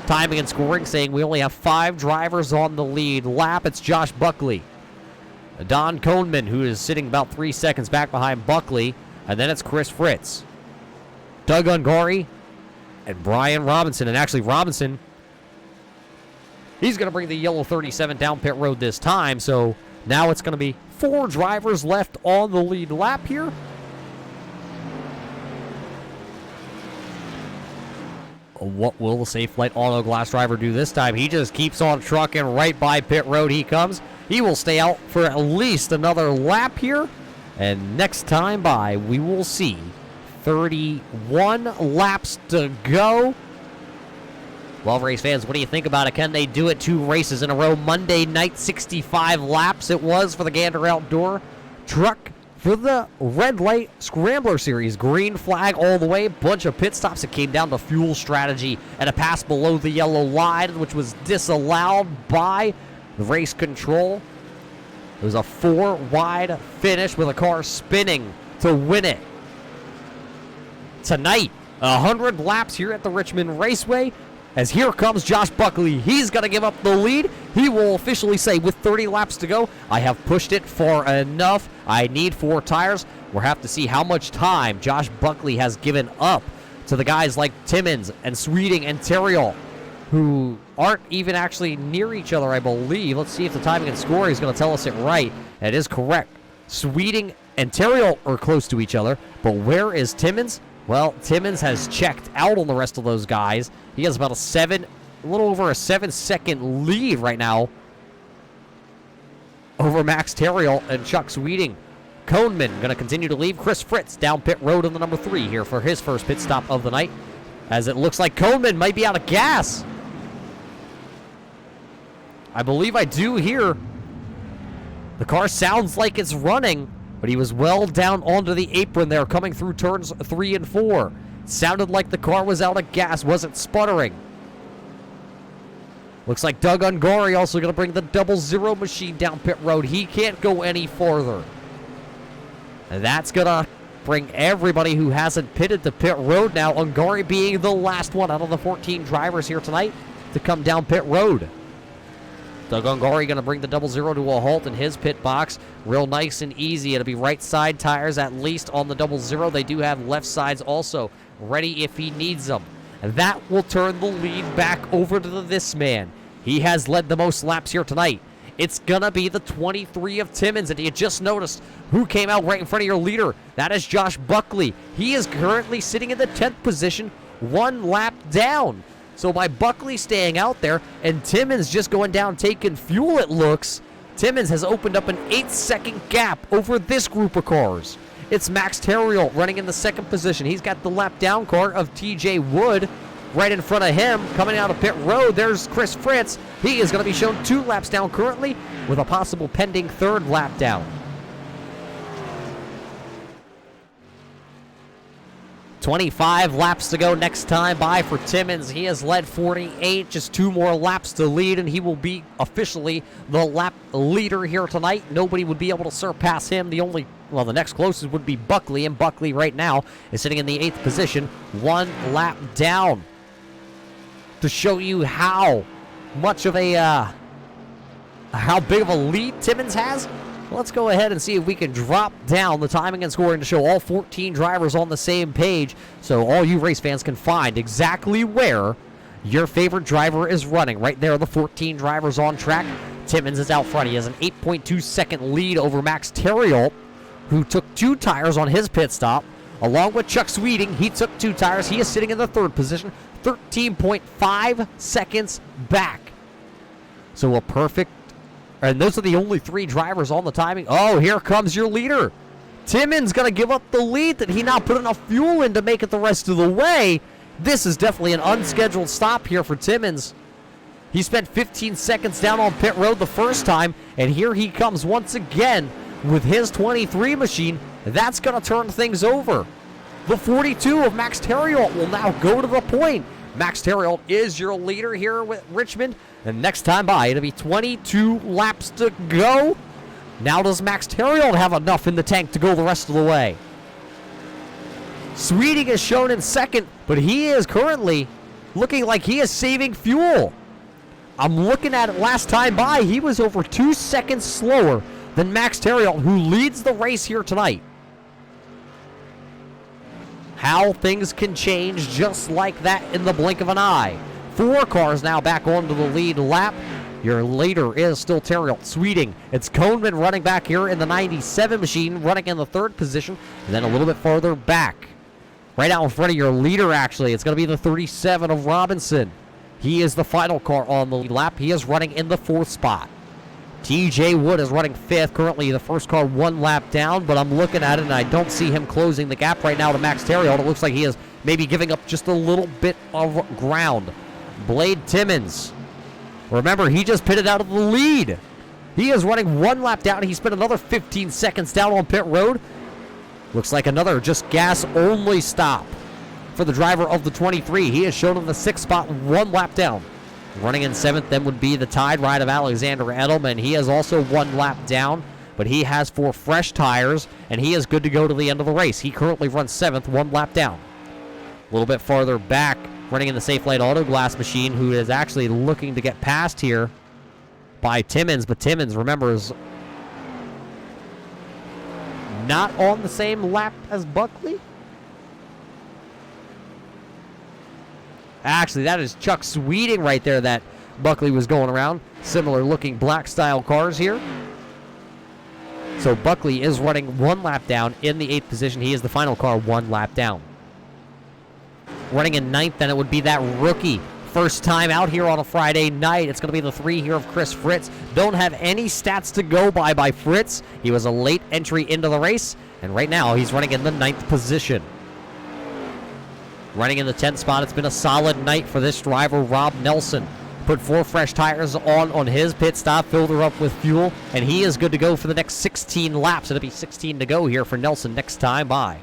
timing and scoring saying we only have 5 drivers on the lead lap. It's Josh Buckley, Don Kohnman, who is sitting about 3 seconds back behind Buckley, and then it's Chris Fritz, Doug Ungari, and Brian Robinson. And actually, Robinson, he's going to bring the yellow 37 down pit road this time, so now it's going to be 4 drivers left on the lead lap here. What will the Safe Light Auto Glass driver do this time? He just keeps on trucking right by pit road. He comes. He will stay out for at least another lap here. And next time by, we will see 31 laps to go. Well, race fans, what do you think about it? Can they do it 2 races in a row? Monday night, 65 laps it was for the Gander Outdoor truck for the Red Light Scrambler Series. Green flag all the way. Bunch of pit stops. It came down to fuel strategy and a pass below the yellow line, which was disallowed by the race control. It was a 4-wide finish with a car spinning to win it. Tonight, 100 laps here at the Richmond Raceway. As here comes Josh Buckley. He's going to give up the lead. He will officially say, with 30 laps to go, I have pushed it far enough. I need 4 tires. We'll have to see how much time Josh Buckley has given up to the guys like Timmons and Sweeting and Terriot, who aren't even actually near each other, I believe. Let's see if the timing and scoring is going to tell us it right. It is correct. Sweeting and Terriot are close to each other, but where is Timmons? Well, Timmons has checked out on the rest of those guys. He has about a little over a 7-second lead right now over Max Terriot and Chuck Sweeting. Kohnman going to continue to leave. Chris Fritz down pit road on the number 3 here for his first pit stop of the night, as it looks like Kohnman might be out of gas. I believe I do hear the car sounds like it's running, but he was well down onto the apron there coming through turns 3 and 4. Sounded like the car was out of gas, wasn't sputtering. Looks like Doug Ungari also going to bring the 00 machine down pit road. He can't go any further. And that's going to bring everybody who hasn't pitted to pit road now. Ungari being the last one out of the 14 drivers here tonight to come down pit road. Doug Ungari going to bring the 00 to a halt in his pit box. Real nice and easy. It'll be right side tires at least on the 00. They do have left sides also ready if he needs them. And that will turn the lead back over to this man. He has led the most laps here tonight It's gonna be the 23 of Timmins, and you just noticed who came out right in front of your leader. That is Josh Buckley. He is currently sitting in the 10th position, 1 lap down. So by Buckley staying out there and Timmins just going down taking fuel, it looks, Timmins has opened up an 8-second gap over this group of cars. It's Max Terriel running in the 2nd position. He's got the lap down car of TJ Wood right in front of him. Coming out of pit road, there's Chris Fritz. He is going to be shown 2 laps down currently with a possible pending 3rd lap down. 25 laps to go next time by for Timmins. He has led 48, just 2 more laps to lead, and he will be officially the lap leader here tonight. Nobody would be able to surpass him. The next closest would be Buckley, and Buckley right now is sitting in the 8th position, 1 lap down. To show you how much of a, how big of a lead Timmins has, let's go ahead and see if we can drop down the timing and scoring to show all 14 drivers on the same page so all you race fans can find exactly where your favorite driver is running. Right there, the 14 drivers on track. Timmins is out front. He has an 8.2 second lead over Max Terriel, who took 2 tires on his pit stop. Along with Chuck Sweeting, he took 2 tires. He is sitting in the 3rd position, 13.5 seconds back. So a perfect. And those are the only 3 drivers on the timing. Oh, here comes your leader. Timmins going to give up the lead. Did he not put enough fuel in to make it the rest of the way? This is definitely an unscheduled stop here for Timmins. He spent 15 seconds down on pit road the first time, and here he comes once again with his 23 machine. That's going to turn things over. The 42 of Max Terriel will now go to the point. Max Terriel is your leader here with Richmond. And next time by, it'll be 22 laps to go. Now does Max Terriel have enough in the tank to go the rest of the way? Sweeting is shown in 2nd, but he is currently looking like he is saving fuel. I'm looking at it last time by. He was over 2 seconds slower than Max Terriel, who leads the race here tonight. How things can change just like that in the blink of an eye. 4 cars now back onto the lead lap. Your leader is still Terriel. Sweeting. It's Coneman running back here in the 97 machine, running in the 3rd position, and then a little bit farther back. Right out in front of your leader, actually. It's going to be the 37 of Robinson. He is the final car on the lead lap. He is running in the 4th spot. TJ Wood is running 5th. Currently the first car 1 lap down, but I'm looking at it and I don't see him closing the gap right now to Max Terriel. It looks like he is maybe giving up just a little bit of ground. Blade Timmins. Remember, he just pitted out of the lead. He is running 1 lap down. He spent another 15 seconds down on pit road. Looks like another just gas-only stop for the driver of the 23. He is shown in the 6th spot, 1 lap down. Running in 7th then would be the Tide ride of Alexander Edelman. He is also 1 lap down, but he has 4 fresh tires, and he is good to go to the end of the race. He currently runs 7th, 1 lap down. A little bit farther back, running in the Safe Light Auto Glass machine, who is actually looking to get past here by Timmins, but Timmins, remember, is not on the same lap as Buckley. Actually, that is Chuck Sweeting right there that Buckley was going around. Similar looking black style cars here. So Buckley is running 1 lap down in the 8th position. He is the final car 1 lap down. Running in 9th, then it would be that rookie. First time out here on a Friday night. It's going to be the 3 here of Chris Fritz. Don't have any stats to go by Fritz. He was a late entry into the race, and right now he's running in the 9th position. Running in the 10th spot, it's been a solid night for this driver, Rob Nelson. Put 4 fresh tires on his pit stop, filled her up with fuel, and he is good to go for the next 16 laps. It'll be 16 to go here for Nelson next time by.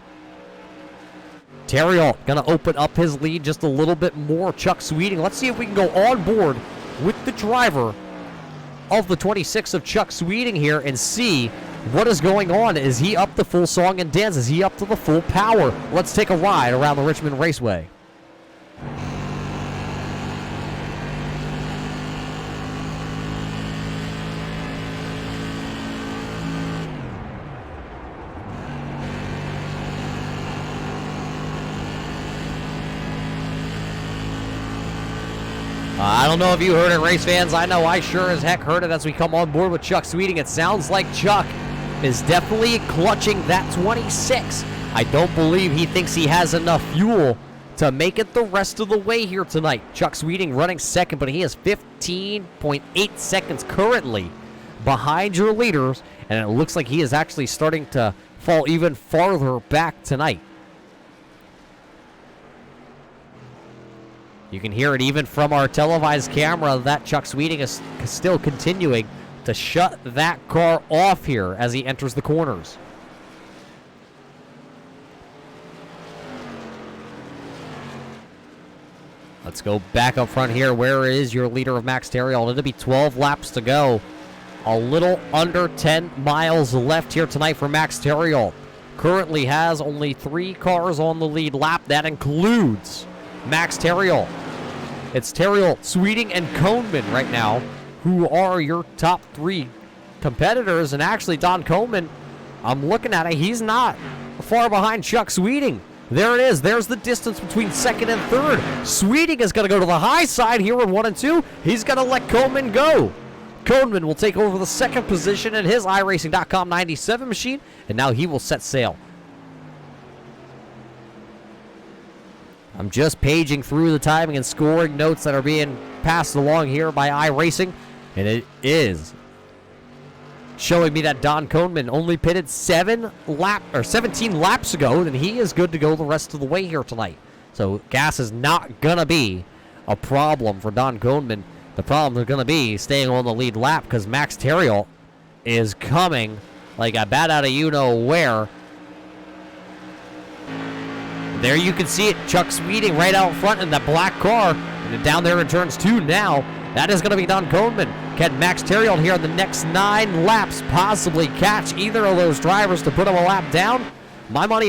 Terriel going to open up his lead just a little bit more. Chuck Sweeting. Let's see if we can go on board with the driver of the 26 of Chuck Sweeting here and see what is going on. Is he up to full song and dance? Is he up to the full power? Let's take a ride around the Richmond Raceway. I don't know if you heard it, race fans. I know I sure as heck heard it as we come on board with Chuck Sweeting. It sounds like Chuck is definitely clutching that 26. I don't believe he thinks he has enough fuel to make it the rest of the way here tonight. Chuck Sweeting running second, but he is 15.8 seconds currently behind your leaders, and it looks like he is actually starting to fall even farther back tonight. You can hear it even from our televised camera that Chuck Sweeting is still continuing to shut that car off here as he enters the corners. Let's go back up front here. Where is your leader of Max Terriol? It'll be 12 laps to go. A little under 10 miles left here tonight for Max Terriol. Currently has only 3 cars on the lead lap. That includes Max Terriol. It's Terriol, Sweeting, and Coneman right now who are your top 3 competitors. And actually, Don Coleman, I'm looking at it, he's not far behind Chuck Sweeting. There it is. There's the distance between second and third. Sweeting is going to go to the high side here in 1 and 2. He's going to let Coleman go. Coleman will take over the second position in his iRacing.com 97 machine, and now he will set sail. I'm just paging through the timing and scoring notes that are being passed along here by iRacing, and it is showing me that Don Coleman only pitted 17 laps ago, and he is good to go the rest of the way here tonight. So gas is not going to be a problem for Don Coleman. The problem is going to be staying on the lead lap because Max Terriol is coming like a bat out of you-know-where. There you can see it. Chuck Sweeting right out front in that black car. And then down there in turns 2 now. That is going to be Don Coleman. Can Max Terriol here in the next 9 laps possibly catch either of those drivers to put him a lap down? My money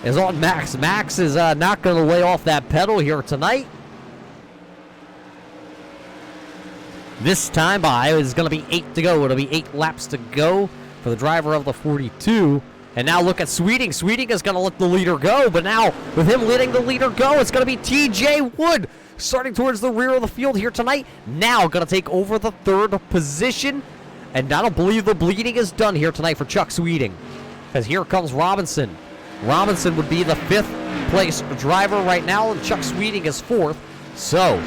is on Max. Max is not going to lay off that pedal here tonight. This time by is going to be 8 to go. It'll be 8 laps to go for the driver of the 42. And now look at Sweeting. Sweeting is going to let the leader go. But now with him letting the leader go, it's going to be TJ Wood starting towards the rear of the field here tonight. Now going to take over the 3rd position. And I don't believe the bleeding is done here tonight for Chuck Sweeting. Because here comes Robinson. Robinson would be the 5th place driver right now. And Chuck Sweeting is 4th. So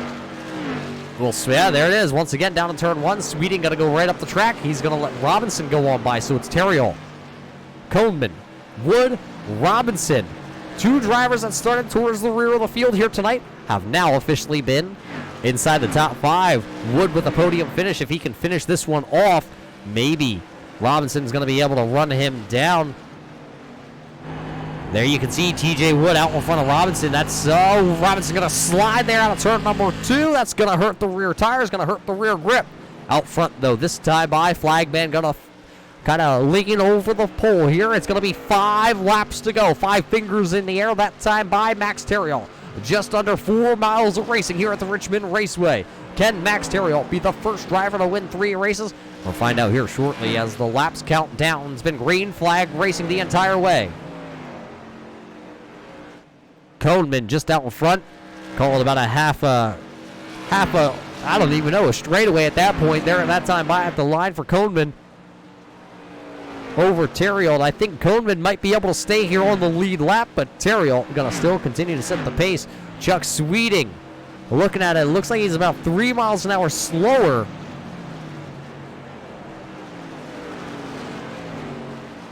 yeah, there it is. Once again, down in turn 1. Sweeting going to go right up the track. He's going to let Robinson go on by. So it's Terriol, Coleman, Wood, Robinson. 2 drivers that started towards the rear of the field here tonight have now officially been inside the top 5. Wood with a podium finish. If he can finish this one off, maybe Robinson's going to be able to run him down. There you can see TJ Wood out in front of Robinson. Robinson going to slide there out of turn number 2. That's going to hurt the rear tires, going to hurt the rear grip. Out front, though, this time by Flagman going to kind of leaning over the pole here. It's going to be 5 laps to go. 5 fingers in the air that time by Max Terriol. Just under 4 miles of racing here at the Richmond Raceway. Can Max Terriol be the first driver to win 3 races? We'll find out here shortly as the laps count down. It's been green flag racing the entire way. Coleman just out in front, calling about a I don't even know, a straightaway at that point there at that time by at the line for Coleman over Terriol. I think Coleman might be able to stay here on the lead lap, but Terriol going to still continue to set the pace. Chuck Sweeting, looking at it, looks like he's about 3 miles an hour slower.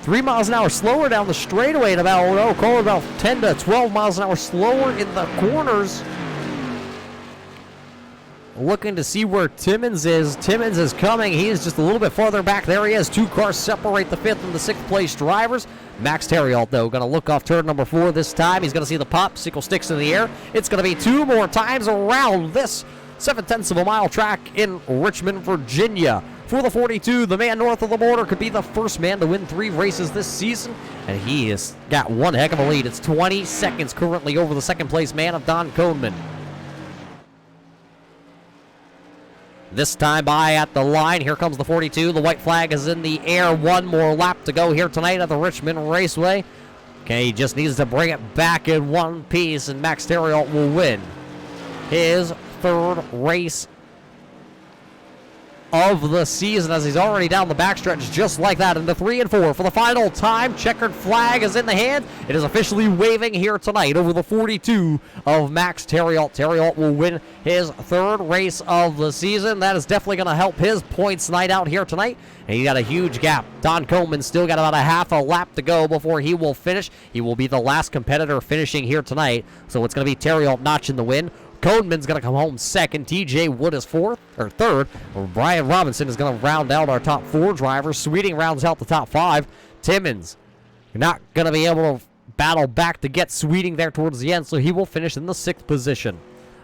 3 miles an hour slower down the straightaway and about 10 to 12 miles an hour slower in the corners. Looking to see where Timmons is. Timmons is coming. He is just a little bit farther back. There he is. 2 cars separate the 5th and the 6th place drivers. Max Terriol, though, going to look off turn number 4 this time. He's going to see the popsicle sticks in the air. It's going to be 2 more times around this 0.7 of a mile track in Richmond, Virginia. For the 42, the man north of the border could be the first man to win 3 races this season, and he has got one heck of a lead. It's 20 seconds currently over the 2nd place man of Don Coleman. This time by at the line, here comes the 42. The white flag is in the air. 1 more lap to go here tonight at the Richmond Raceway. Okay, he just needs to bring it back in one piece, and Max Terriol will win his third race of the season, as he's already down the backstretch just like that into 3 and 4 for the final time. Checkered flag is in the hand. It is officially waving here tonight over the 42 of Max Theriault. Theriault will win his third race of the season. That is definitely going to help his points night out here tonight. And he got a huge gap. Don Coleman still got about a half a lap to go before he will finish. He will be the last competitor finishing here tonight. So it's going to be Theriault notching the win. Coneman's going to come home second. TJ Wood is third. Brian Robinson is going to round out our top 4 drivers. Sweeting rounds out the top 5. Timmons not going to be able to battle back to get Sweeting there towards the end, so he will finish in the 6th position.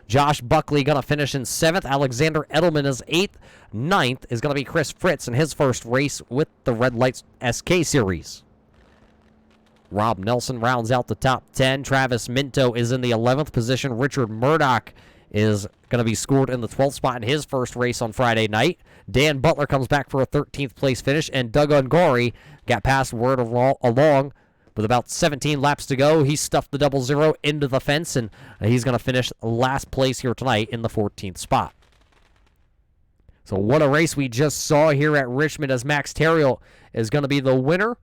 Josh Buckley going to finish in 7th. Alexander Edelman is 8th. 9th is going to be Chris Fritz in his first race with the Red Lights SK Series. Rob Nelson rounds out the top 10. Travis Minto is in the 11th position. Richard Murdoch is going to be scored in the 12th spot in his first race on Friday night. Dan Butler comes back for a 13th place finish, and Doug Ungari got past word along with about 17 laps to go. He stuffed the 00 into the fence, and he's going to finish last place here tonight in the 14th spot. So what a race we just saw here at Richmond, as Max Theriault is going to be the winner.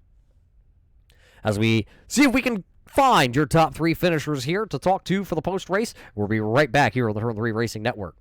As we see if we can find your top 3 finishers here to talk to for the post-race. We'll be right back here on the Turn 3 Racing Network.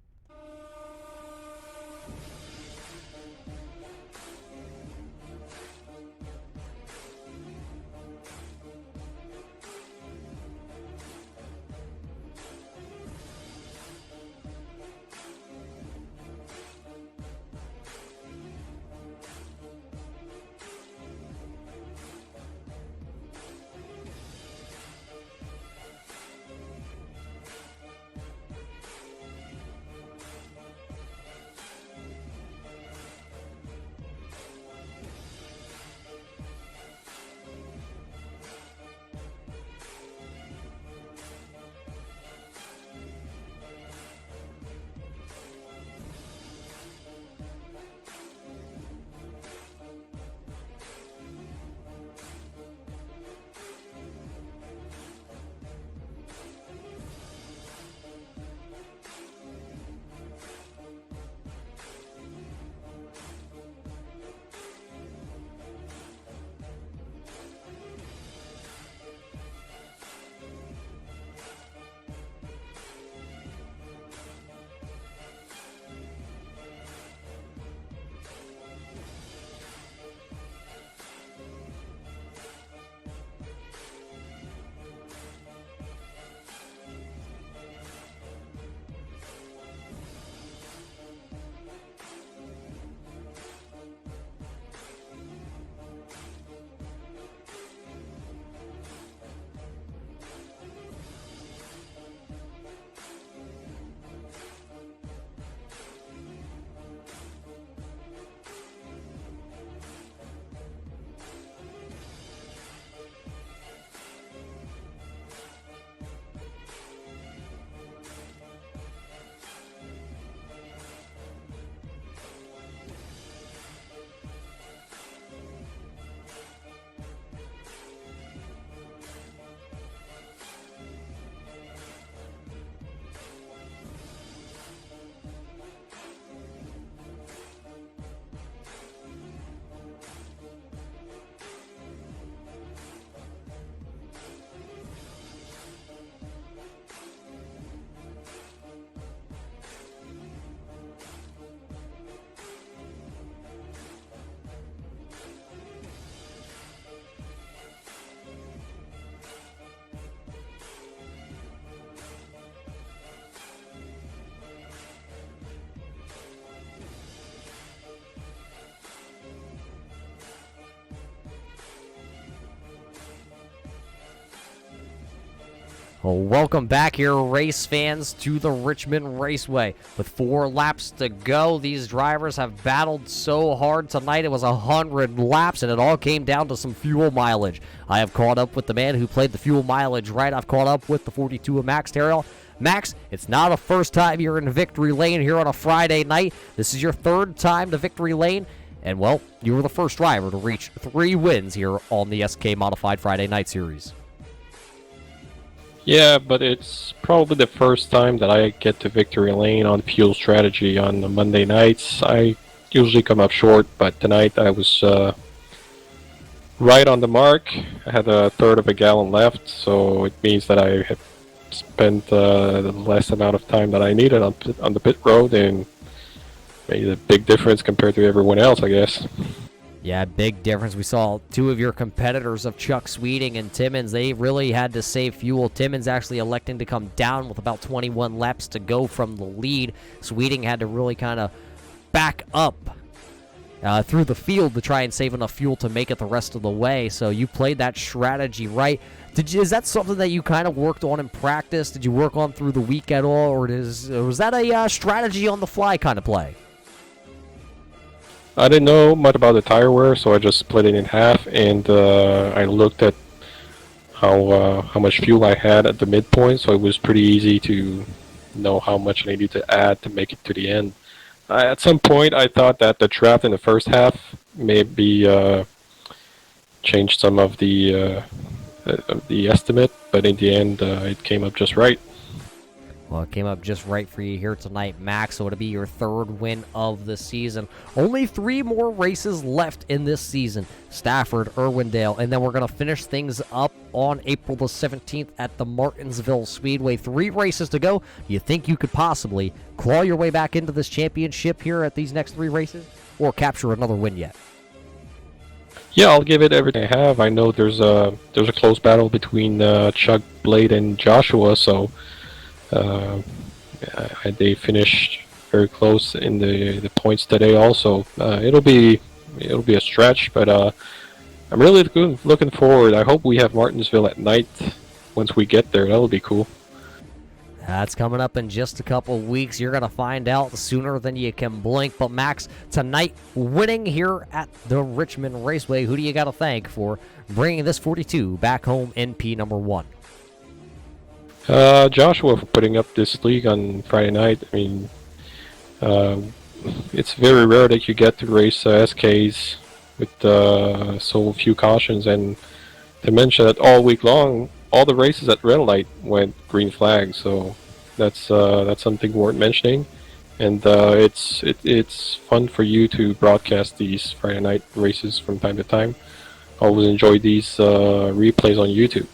Well, welcome back here, race fans, to the Richmond Raceway. With 4 laps to go, these drivers have battled so hard tonight. It was 100 laps, and it all came down to some fuel mileage. I have caught up with the man who played the fuel mileage right. I've caught up with the 42 of Max Theriault. Max, it's not the first time you're in victory lane here on a Friday night. This is your 3rd time to victory lane. And, well, you were the first driver to reach 3 wins here on the SK Modified Friday Night Series. Yeah, but it's probably the first time that I get to victory lane on fuel strategy on the Monday nights. I usually come up short, but tonight I was right on the mark. I had a third of a gallon left, so it means that I have spent the less amount of time that I needed on the pit road, and made a big difference compared to everyone else, I guess. Yeah, big difference. We saw two of your competitors of Chuck Sweeting and Timmons. They really had to save fuel. Timmons actually electing to come down with about 21 laps to go from the lead. Sweeting had to really kind of back up through the field to try and save enough fuel to make it the rest of the way. So you played that strategy right. Is that something that you kind of worked on in practice? Did you work on through the week at all, or was that a strategy on the fly kind of play? I didn't know much about the tire wear, so I just split it in half, and I looked at how much fuel I had at the midpoint, so it was pretty easy to know how much I needed to add to make it to the end. At some point, I thought that the draft in the first half maybe changed some of the estimate, but in the end, it came up just right. Well, it came up just right for you here tonight, Max, so it'll be your third win of the season. Only 3 more races left in this season. Stafford, Irwindale, and then we're going to finish things up on April the 17th at the Martinsville Speedway. 3 races to go. Do you think you could possibly claw your way back into this championship here at these next 3 races, or capture another win yet? Yeah, I'll give it everything I have. I know there's a close battle between Chuck, Blade, and Joshua, so they finished very close in the points today. Also, it'll be a stretch, but I'm really looking forward. I hope we have Martinsville at night once we get there. That'll be cool. That's coming up in just a couple weeks. You're going to find out sooner than you can blink. But Max, tonight, winning here at the Richmond Raceway, who do you got to thank for bringing this 42 back home in P number 1? Joshua for putting up this league on Friday night. I mean, it's very rare that you get to race SKs with so few cautions, and to mention that all week long, all the races at red light went green flag. So that's something worth mentioning, and it's fun for you to broadcast these Friday night races from time to time. Always enjoy these replays on YouTube.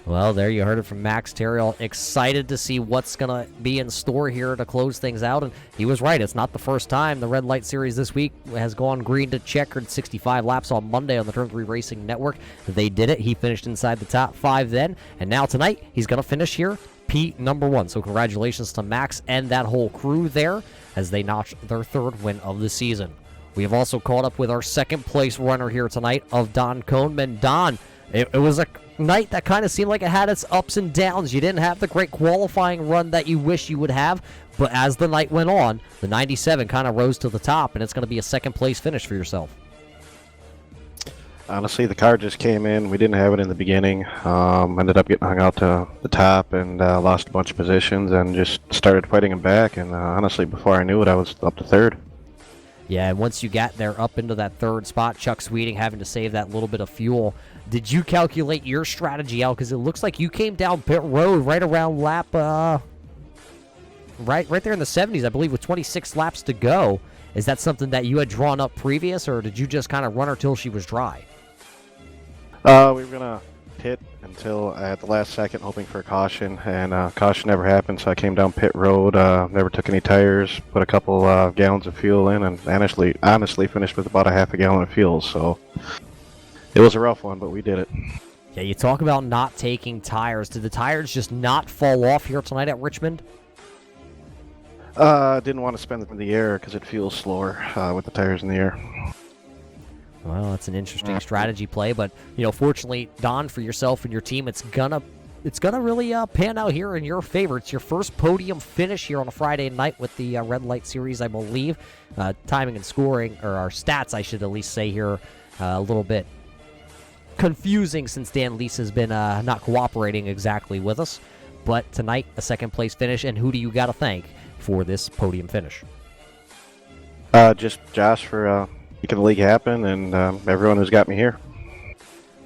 Well, there you heard it from Max Terrill. Excited to see what's going to be in store here to close things out. And he was right. It's not the first time the Red Light Series this week has gone green to checkered. 65 laps on Monday on the Turn 3 Racing Network. They did it. He finished inside the top 5 then. And now tonight, he's going to finish here, P number 1. So congratulations to Max and that whole crew there as they notch their 3rd win of the season. We have also caught up with our 2nd place runner here tonight of Don Kohnman. Don, it was a night that kind of seemed like it had its ups and downs. You didn't have the great qualifying run that you wish you would have, but as the night went on, the 97 kind of rose to the top, and it's going to be a 2nd place finish for yourself. Honestly, the car just came in. We didn't have it in the beginning. Ended up getting hung out to the top and lost a bunch of positions and just started fighting them back. And honestly, before I knew it, I was up to 3rd. Yeah, and once you got there up into that 3rd spot, Chuck Sweeting having to save that little bit of fuel. Did you calculate your strategy out? Because it looks like you came down pit road right around lap, right there in the 70s, I believe, with 26 laps to go. Is that something that you had drawn up previous, or did you just kind of run her till she was dry? We were going to pit until at the last second, hoping for a caution, and caution never happened, so I came down pit road, never took any tires, put a couple gallons of fuel in, and honestly finished with about a half a gallon of fuel, so it was a rough one, but we did it. Yeah, you talk about not taking tires. Did the tires just not fall off here tonight at Richmond? Didn't want to spend them in the air because it feels slower with the tires in the air. Well, that's an interesting strategy play, but fortunately, Don, for yourself and your team, it's gonna really pan out here in your favor. It's your first podium finish here on a Friday night with the Red Light Series, I believe. Timing and scoring, or our stats, I should at least say here, a little bit confusing since Dan Leese has been not cooperating exactly with us. But tonight, a 2nd place finish, and who do you got to thank for this podium finish? Just Josh for making the league happen, and everyone who's got me here.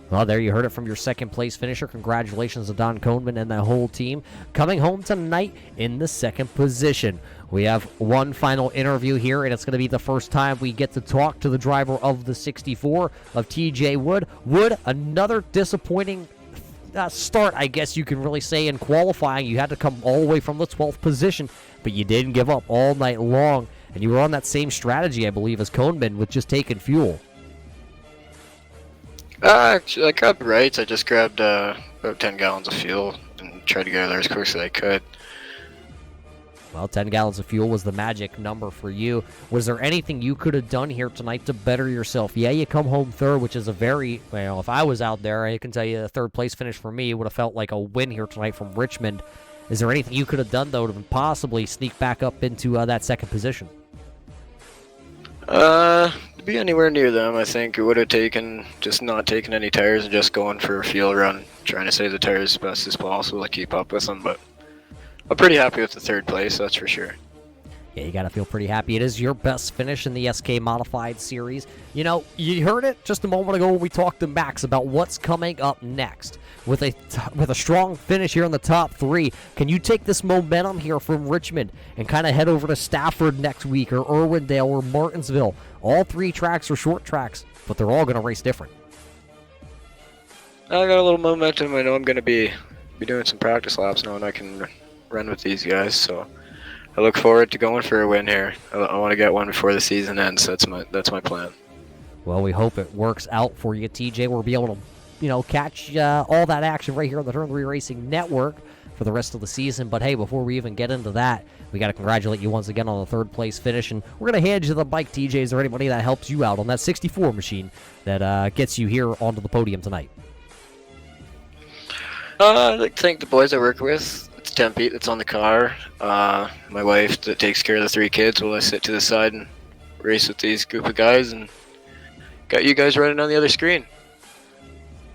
Well, there you heard it from your second place finisher. Congratulations to Don Coneman and the whole team coming home tonight in the second position. We have one final interview here, and it's going to be the first time we get to talk to the driver of the 64 of TJ Wood. Wood, another disappointing start, I guess you can really say, in qualifying. You had to come all the way from the 12th position, but you didn't give up all night long, and you were on that same strategy, I believe, as Coneman with just taking fuel. Actually, I grabbed rights. I just grabbed about 10 gallons of fuel and tried to get there as quick as I could. Well, 10 gallons of fuel was the magic number for you. Was there anything you could have done here tonight to better yourself? Yeah, you come home third, which is a very, well, if I was out there, I can tell you a third place finish for me would have felt like a win here tonight from Richmond. Is there anything you could have done, though, to possibly sneak back up into that second position? To be anywhere near them, I think it would have taken just not taking any tires and just going for a fuel run, trying to save the tires as best as possible to keep up with them, but I'm pretty happy with the third place, that's for sure. Yeah, you got to feel pretty happy. It is your best finish in the SK Modified Series. You know, you heard it just a moment ago when we talked to Max about what's coming up next. With a strong finish here in the top three, can you take this momentum here from Richmond and kind of head over to Stafford next week, or Irwindale, or Martinsville? All three tracks are short tracks, but they're all going to race different. I got a little momentum. I know I'm going to be doing some practice laps now, and I can run with these guys, so I look forward to going for a win here. I want to get one before the season ends. That's my plan. Well, we hope it works out for you, TJ. We'll be able to, catch all that action right here on the Turn 3 Racing Network for the rest of the season. But hey, before we even get into that, we got to congratulate you once again on the third place finish, and we're going to hand you the bike, TJ. Is there anybody that helps you out on that 64 machine that gets you here onto the podium tonight? I'd like to thank the boys I work with. It's Tempe that's on the car. My wife that takes care of the three kids while I sit to the side and race with these group of guys, and got you guys running on the other screen.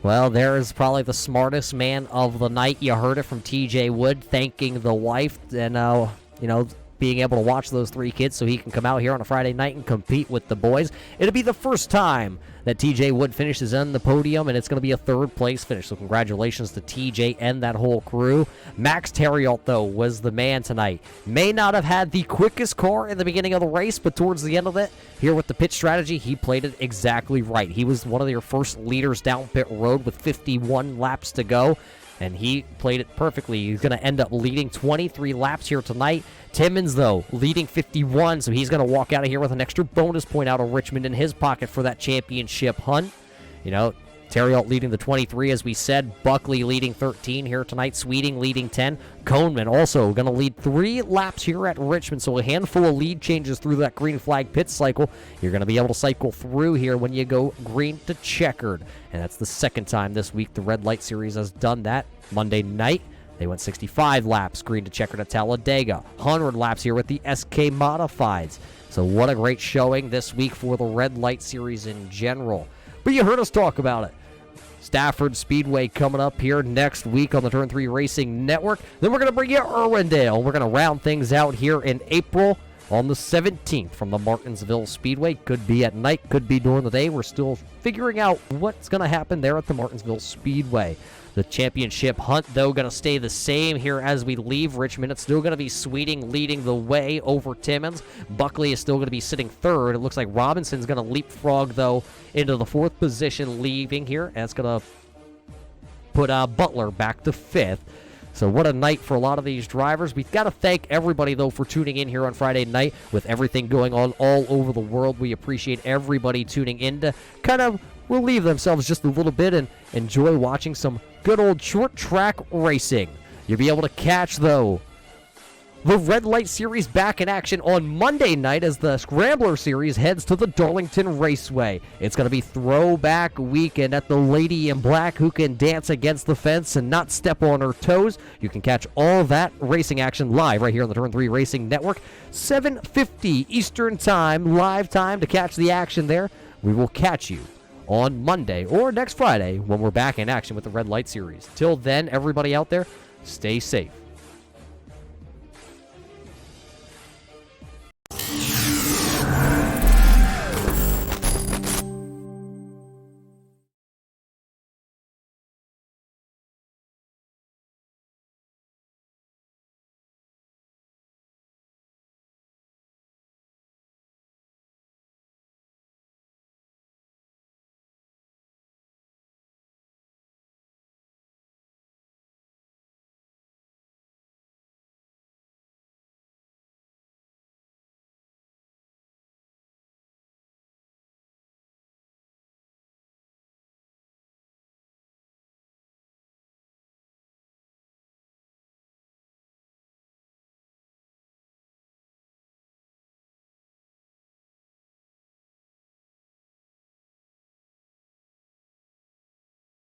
Well, there is probably the smartest man of the night. You heard it from TJ Wood thanking the wife and, being able to watch those three kids so he can come out here on a Friday night and compete with the boys. It'll be the first time that TJ Wood finishes on the podium, and it's going to be a third place finish. So congratulations to TJ and that whole crew. Max Terriot, though, was the man tonight. May not have had the quickest car in the beginning of the race, but towards the end of it, here with the pit strategy, he played it exactly right. He was one of your first leaders down pit road with 51 laps to go, and he played it perfectly. He's going to end up leading 23 laps here tonight. Timmons, though, leading 51, so he's going to walk out of here with an extra bonus point out of Richmond in his pocket for that championship hunt. Terriot leading the 23, as we said. Buckley leading 13 here tonight. Sweeting leading 10. Coneman also going to lead 3 laps here at Richmond, so a handful of lead changes through that green flag pit cycle. You're going to be able to cycle through here when you go green to checkered, and that's the second time this week the Red Light Series has done that. Monday night, they went 65 laps green to checkered at Talladega. 100 laps here with the SK Modifieds. So what a great showing this week for the Red Light Series in general. But you heard us talk about it. Stafford Speedway coming up here next week on the Turn 3 Racing Network. Then we're going to bring you Irwindale. We're going to round things out here in April on the 17th from the Martinsville Speedway. Could be at night, could be during the day. We're still figuring out what's going to happen there at the Martinsville Speedway. The championship hunt, though, going to stay the same here as we leave Richmond. It's still going to be Sweeting leading the way over Timmons. Buckley is still going to be sitting third. It looks like Robinson's going to leapfrog, though, into the 4th position leaving here. And it's going to put Butler back to 5th. So what a night for a lot of these drivers. We've got to thank everybody, though, for tuning in here on Friday night with everything going on all over the world. We appreciate everybody tuning in to kind of relieve themselves just a little bit and enjoy watching some good old short track racing. You'll be able to catch, though, the Red Light Series back in action on Monday night as the Scrambler Series heads to the Darlington Raceway. It's going to be throwback weekend at the Lady in Black who can dance against the fence and not step on her toes. You can catch all that racing action live right here on the Turn 3 Racing Network. 7:50 Eastern Time, live time to catch the action there. We will catch you on Monday or next Friday when we're back in action with the Red Light Series. Till then, everybody out there, stay safe.